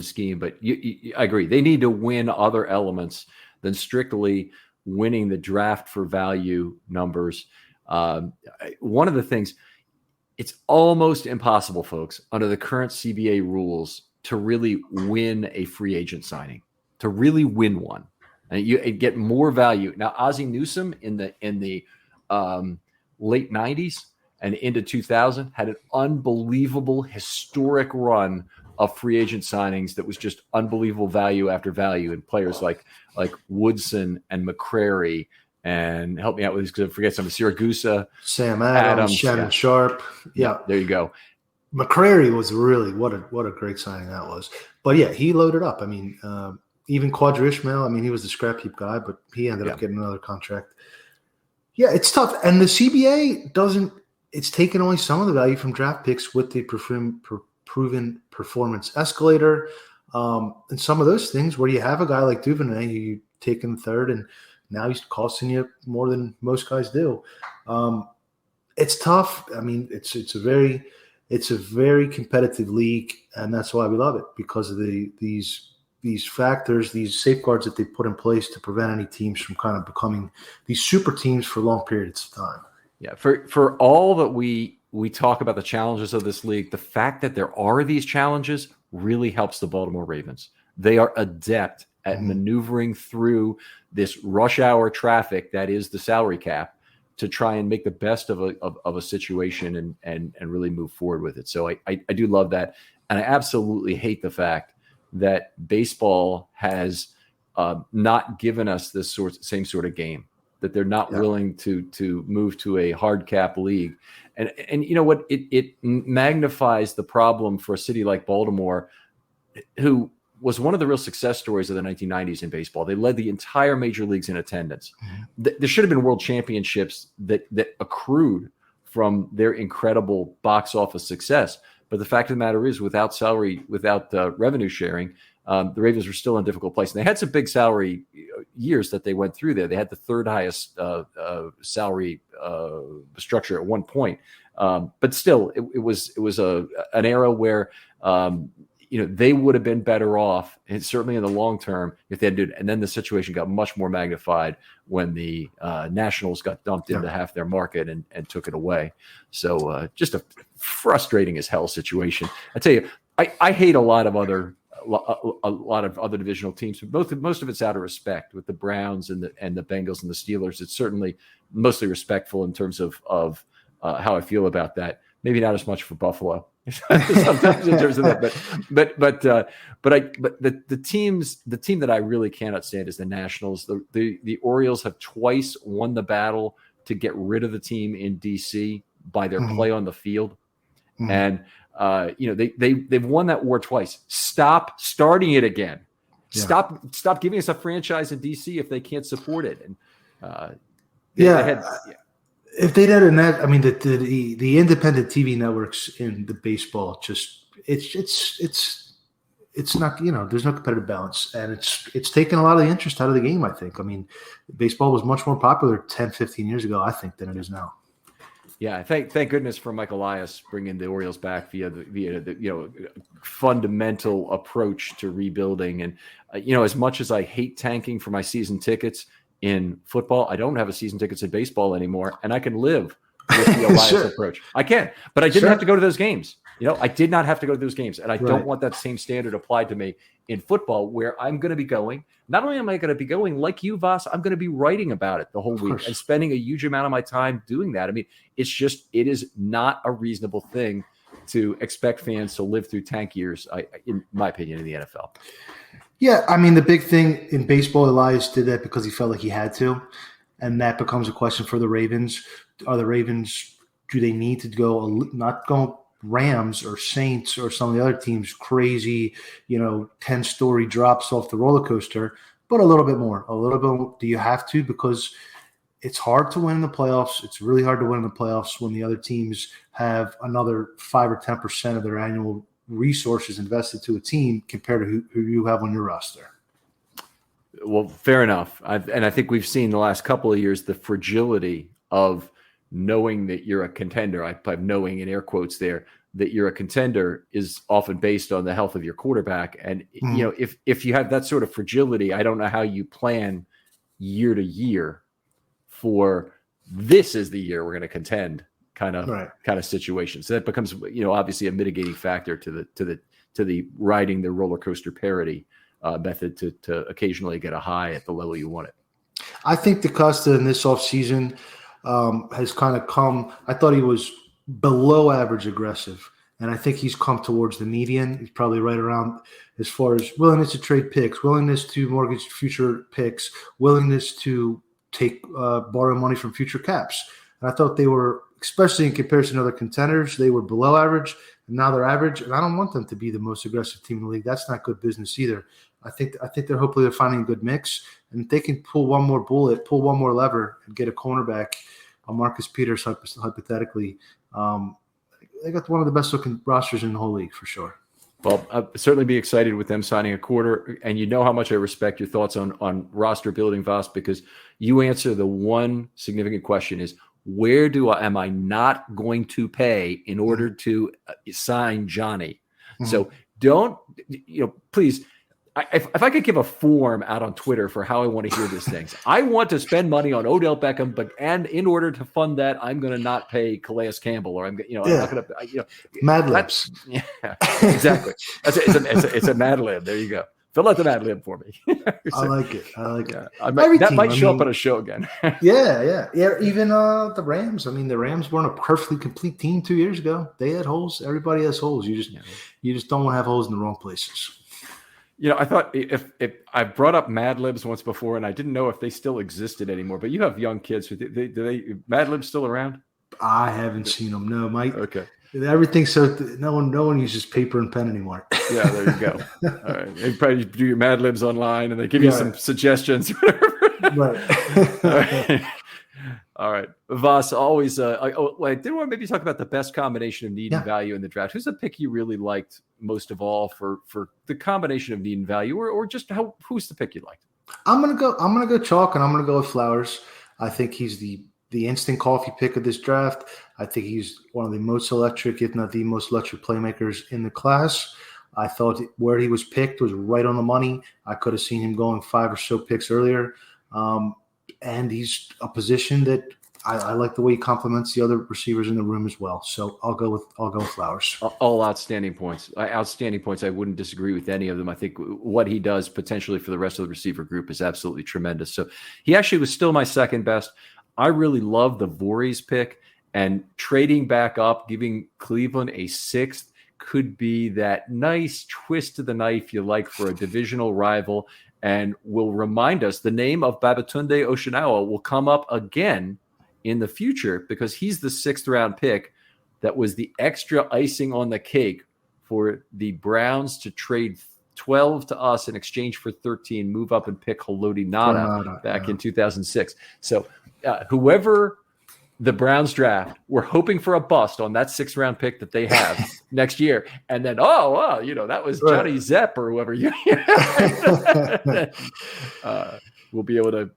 scheme, but I agree. They need to win other elements than strictly winning the draft for value numbers. One of the things, it's almost impossible, folks, under the current CBA rules to really win a free agent signing, to really win one. And you get more value. Now, Ozzie Newsome in the late 90s and into 2000 had an unbelievable historic run of free agent signings that was just unbelievable value after value, and players like Woodson and McCrary, and help me out with this because I forget some, Siragusa, Sam Adams, Shannon Sharp. Yeah, there you go. McCrary was really what a great signing that was. But yeah, he loaded up. I mean, even Quadri Ishmael. I mean, he was the scrap heap guy, but he ended up getting another contract. Yeah, it's tough, and the CBA doesn't. It's taken away some of the value from draft picks with the proven performance escalator, and some of those things where you have a guy like Duvernay who you take in third, and now he's costing you more than most guys do. It's tough. I mean, it's a very competitive league, and that's why we love it, because of these factors, these safeguards that they put in place to prevent any teams from kind of becoming these super teams for long periods of time. Yeah, for all that we talk about the challenges of this league, the fact that there are these challenges really helps the Baltimore Ravens. They are adept at maneuvering through this rush hour traffic that is the salary cap to try and make the best of a situation and really move forward with it. So I do love that, and I absolutely hate the fact that baseball has not given us this same sort of game, that they're not willing to move to a hard cap league. And you know what? It magnifies the problem for a city like Baltimore, who was one of the real success stories of the 1990s in baseball. They led the entire major leagues in attendance. There should have been world championships that accrued from their incredible box office success. But the fact of the matter is, without revenue sharing, the Ravens were still in a difficult place. And they had some big salary years that they went through there. They had the third highest salary structure at one point. But still, it was an era where they would have been better off, and certainly in the long term, if they had to. And then the situation got much more magnified when the Nationals got dumped into half their market and took it away. So just a frustrating as hell situation. I tell you, I hate a lot of other divisional teams, but most of it's out of respect with the Browns and the Bengals and the Steelers. It's certainly mostly respectful in terms of how I feel about that. Maybe not as much for Buffalo sometimes in terms of that, but the team that I really cannot stand is the Nationals. The Orioles have twice won the battle to get rid of the team in DC by their play on the field, and they've won that war twice. Stop starting it again. Stop giving us a franchise in DC if they can't support it. And if they'd had the independent TV networks in the baseball, just it's not, there's no competitive balance, and it's taken a lot of the interest out of the game. I think. I mean, baseball was much more popular 10, 15 years ago, I think, than it is now. Yeah, thank goodness for Mike Elias bringing the Orioles back via the fundamental approach to rebuilding. And as much as I hate tanking for my season tickets in football, I don't have a season tickets in baseball anymore, and I can live with the Elias approach. I can, but I didn't have to go to those games. I did not have to go to those games, and I don't want that same standard applied to me in football, where I'm going to be going. Not only am I going to be going, like you, Voss, I'm going to be writing about it the whole week and spending a huge amount of my time doing that. I mean, it is not a reasonable thing to expect fans to live through tank years, in my opinion, in the NFL. Yeah, I mean, the big thing in baseball, Elias did that because he felt like he had to, and that becomes a question for the Ravens. Are the Ravens, do they need to go, not go Rams or Saints or some of the other teams crazy, 10-story drops off the roller coaster, but a little bit more, a little bit. Do you have to? Because it's hard to win in the playoffs. It's really hard to win in the playoffs when the other teams have another 5 or 10% of their annual resources invested to a team compared to who you have on your roster. Well, fair enough. And I think we've seen the last couple of years the fragility of knowing that you're a contender. I have knowing in air quotes there, that you're a contender is often based on the health of your quarterback. And if you have that sort of fragility, I don't know how you plan year to year for this is the year we're going to contend kind of situation. So that becomes, obviously a mitigating factor to the riding the roller coaster parity method to occasionally get a high at the level you want it. I think DaCosta in this offseason has kind of come. I thought he was below average aggressive, and I think he's come towards the median. He's probably right around as far as willingness to trade picks, willingness to mortgage future picks, willingness to take borrow money from future caps. And I thought they were, especially in comparison to other contenders, they were below average, and now they're average. And I don't want them to be the most aggressive team in the league. That's not good business either. I think they're finding a good mix, and if they can pull one more bullet, pull one more lever, and get a cornerback, Marcus Peters hypothetically, they got one of the best looking rosters in the whole league for sure. Well, I'll certainly be excited with them signing a quarter, and you know how much I respect your thoughts on roster building, Voss, because you answer the one significant question is, where am I not going to pay in order to sign Johnny? Mm-hmm. So don't, please, if I could give a form out on Twitter for how I want to hear these things, I want to spend money on Odell Beckham, and in order to fund that, I'm going to not pay Calais Campbell, or I'm not going to, Mad Libs. Yeah, exactly. It's a Mad Lib. There you go. Fill out the Mad Lib for me. I like it. That might show up on a show again. Yeah. Even the Rams. I mean, the Rams weren't a perfectly complete team 2 years ago. They had holes. Everybody has holes. You just don't want to have holes in the wrong places. I thought if I brought up Mad Libs once before, and I didn't know if they still existed anymore. But you have young kids. Do they Mad Libs still around? I haven't seen them. No, Mike. Okay. Everything's no one uses paper and pen anymore. Yeah, there you go. All right. You probably do your Mad Libs online, and they give you some suggestions. Right. All right. Voss, always. I did want to maybe talk about the best combination of need and value in the draft. Who's the pick you really liked most of all for the combination of need and value, or just who's the pick you liked? I'm gonna go chalk, and I'm gonna go with Flowers. I think he's the instant coffee pick of this draft. I think he's one of the most electric, if not the most electric playmakers in the class. I thought where he was picked was right on the money. I could have seen him going 5 or so picks earlier. And he's a position that I like the way he complements the other receivers in the room as well. So I'll go with Flowers. All outstanding points. Outstanding points. I wouldn't disagree with any of them. I think what he does potentially for the rest of the receiver group is absolutely tremendous. So he actually was still my second best. I really love the Voorhees pick, and trading back up, giving Cleveland a 6th could be that nice twist to the knife you like for a divisional rival, and will remind us the name of Babatunde Oshinawa will come up again in the future, because he's the 6th round pick that was the extra icing on the cake for the Browns to trade 12 to us in exchange for 13, move up and pick Haloti Ngata back in 2006. So whoever the Browns draft, we're hoping for a bust on that 6th round pick that they have next year. And then, that was Johnny Zepp or whoever. We'll be able to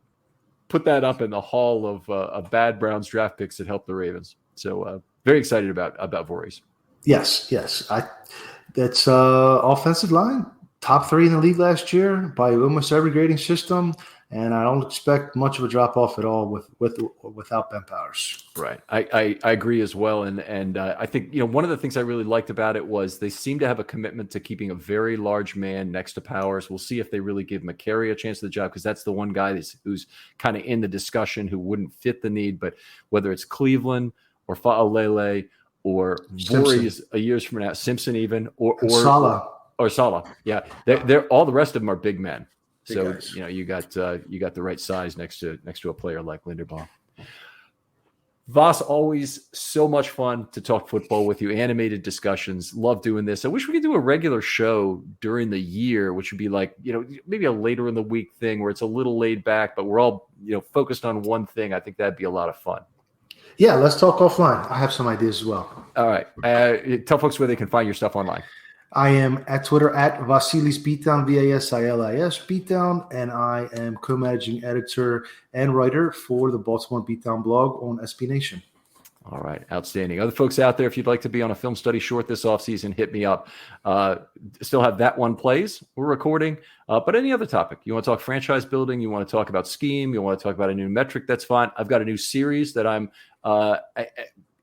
put that up in the hall of bad Browns draft picks that helped the Ravens. So very excited about Voorhees. Yes. That's offensive line, top 3 in the league last year by almost every grading system. And I don't expect much of a drop off at all without Ben Powers. Right, I agree as well, and I think one of the things I really liked about it was they seem to have a commitment to keeping a very large man next to Powers. We'll see if they really give McCary a chance at the job, because that's the one guy who's kind of in the discussion who wouldn't fit the need. But whether it's Cleveland or Fa'alele or Voorhees a years from now, Simpson even or Salah. or Salah. Yeah, they're all the rest of them are big men. Big So guys. you got the right size next to a player like Linderbaum. Voss, always so much fun to talk football with you. Animated discussions. Love doing this. I wish we could do a regular show during the year, which would be like, maybe a later in the week thing where it's a little laid back, but we're all, focused on one thing. I think that'd be a lot of fun. Yeah, let's talk offline. I have some ideas as well. All right. Tell folks where they can find your stuff online. I am at Twitter at Vasilis Beatdown, Vasilis Beatdown, and I am co-managing editor and writer for the Baltimore Beatdown blog on SB Nation. All right. Outstanding. Other folks out there, if you'd like to be on a film study short this offseason, hit me up. Still have That One Plays we're recording. But any other topic, you want to talk franchise building, you want to talk about scheme, you want to talk about a new metric, that's fine. I've got a new series that I'm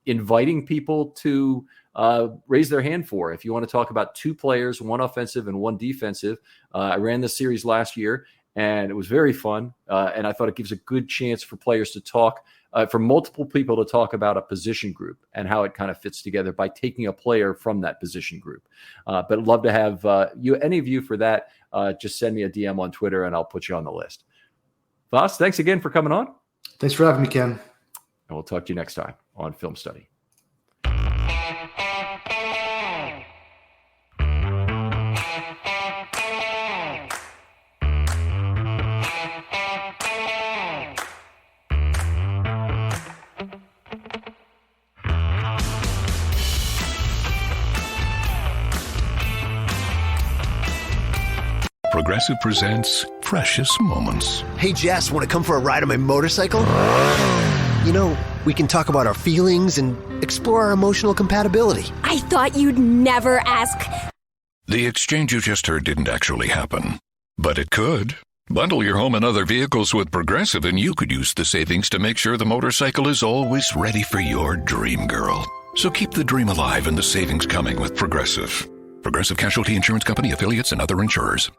inviting people to raise their hand for. If you want to talk about two players, one offensive and one defensive, I ran this series last year and it was very fun. And I thought it gives a good chance for players to talk, for multiple people to talk about a position group and how it kind of fits together by taking a player from that position group. But I'd love to have any of you for that. Just send me a DM on Twitter and I'll put you on the list. Voss, thanks again for coming on. Thanks for having me, Ken. And we'll talk to you next time on Film Study. Progressive presents Precious Moments. Hey, Jess, want to come for a ride on my motorcycle? We can talk about our feelings and explore our emotional compatibility. I thought you'd never ask. The exchange you just heard didn't actually happen, but it could. Bundle your home and other vehicles with Progressive and you could use the savings to make sure the motorcycle is always ready for your dream girl. So keep the dream alive and the savings coming with Progressive. Progressive Casualty Insurance Company, affiliates, and other insurers.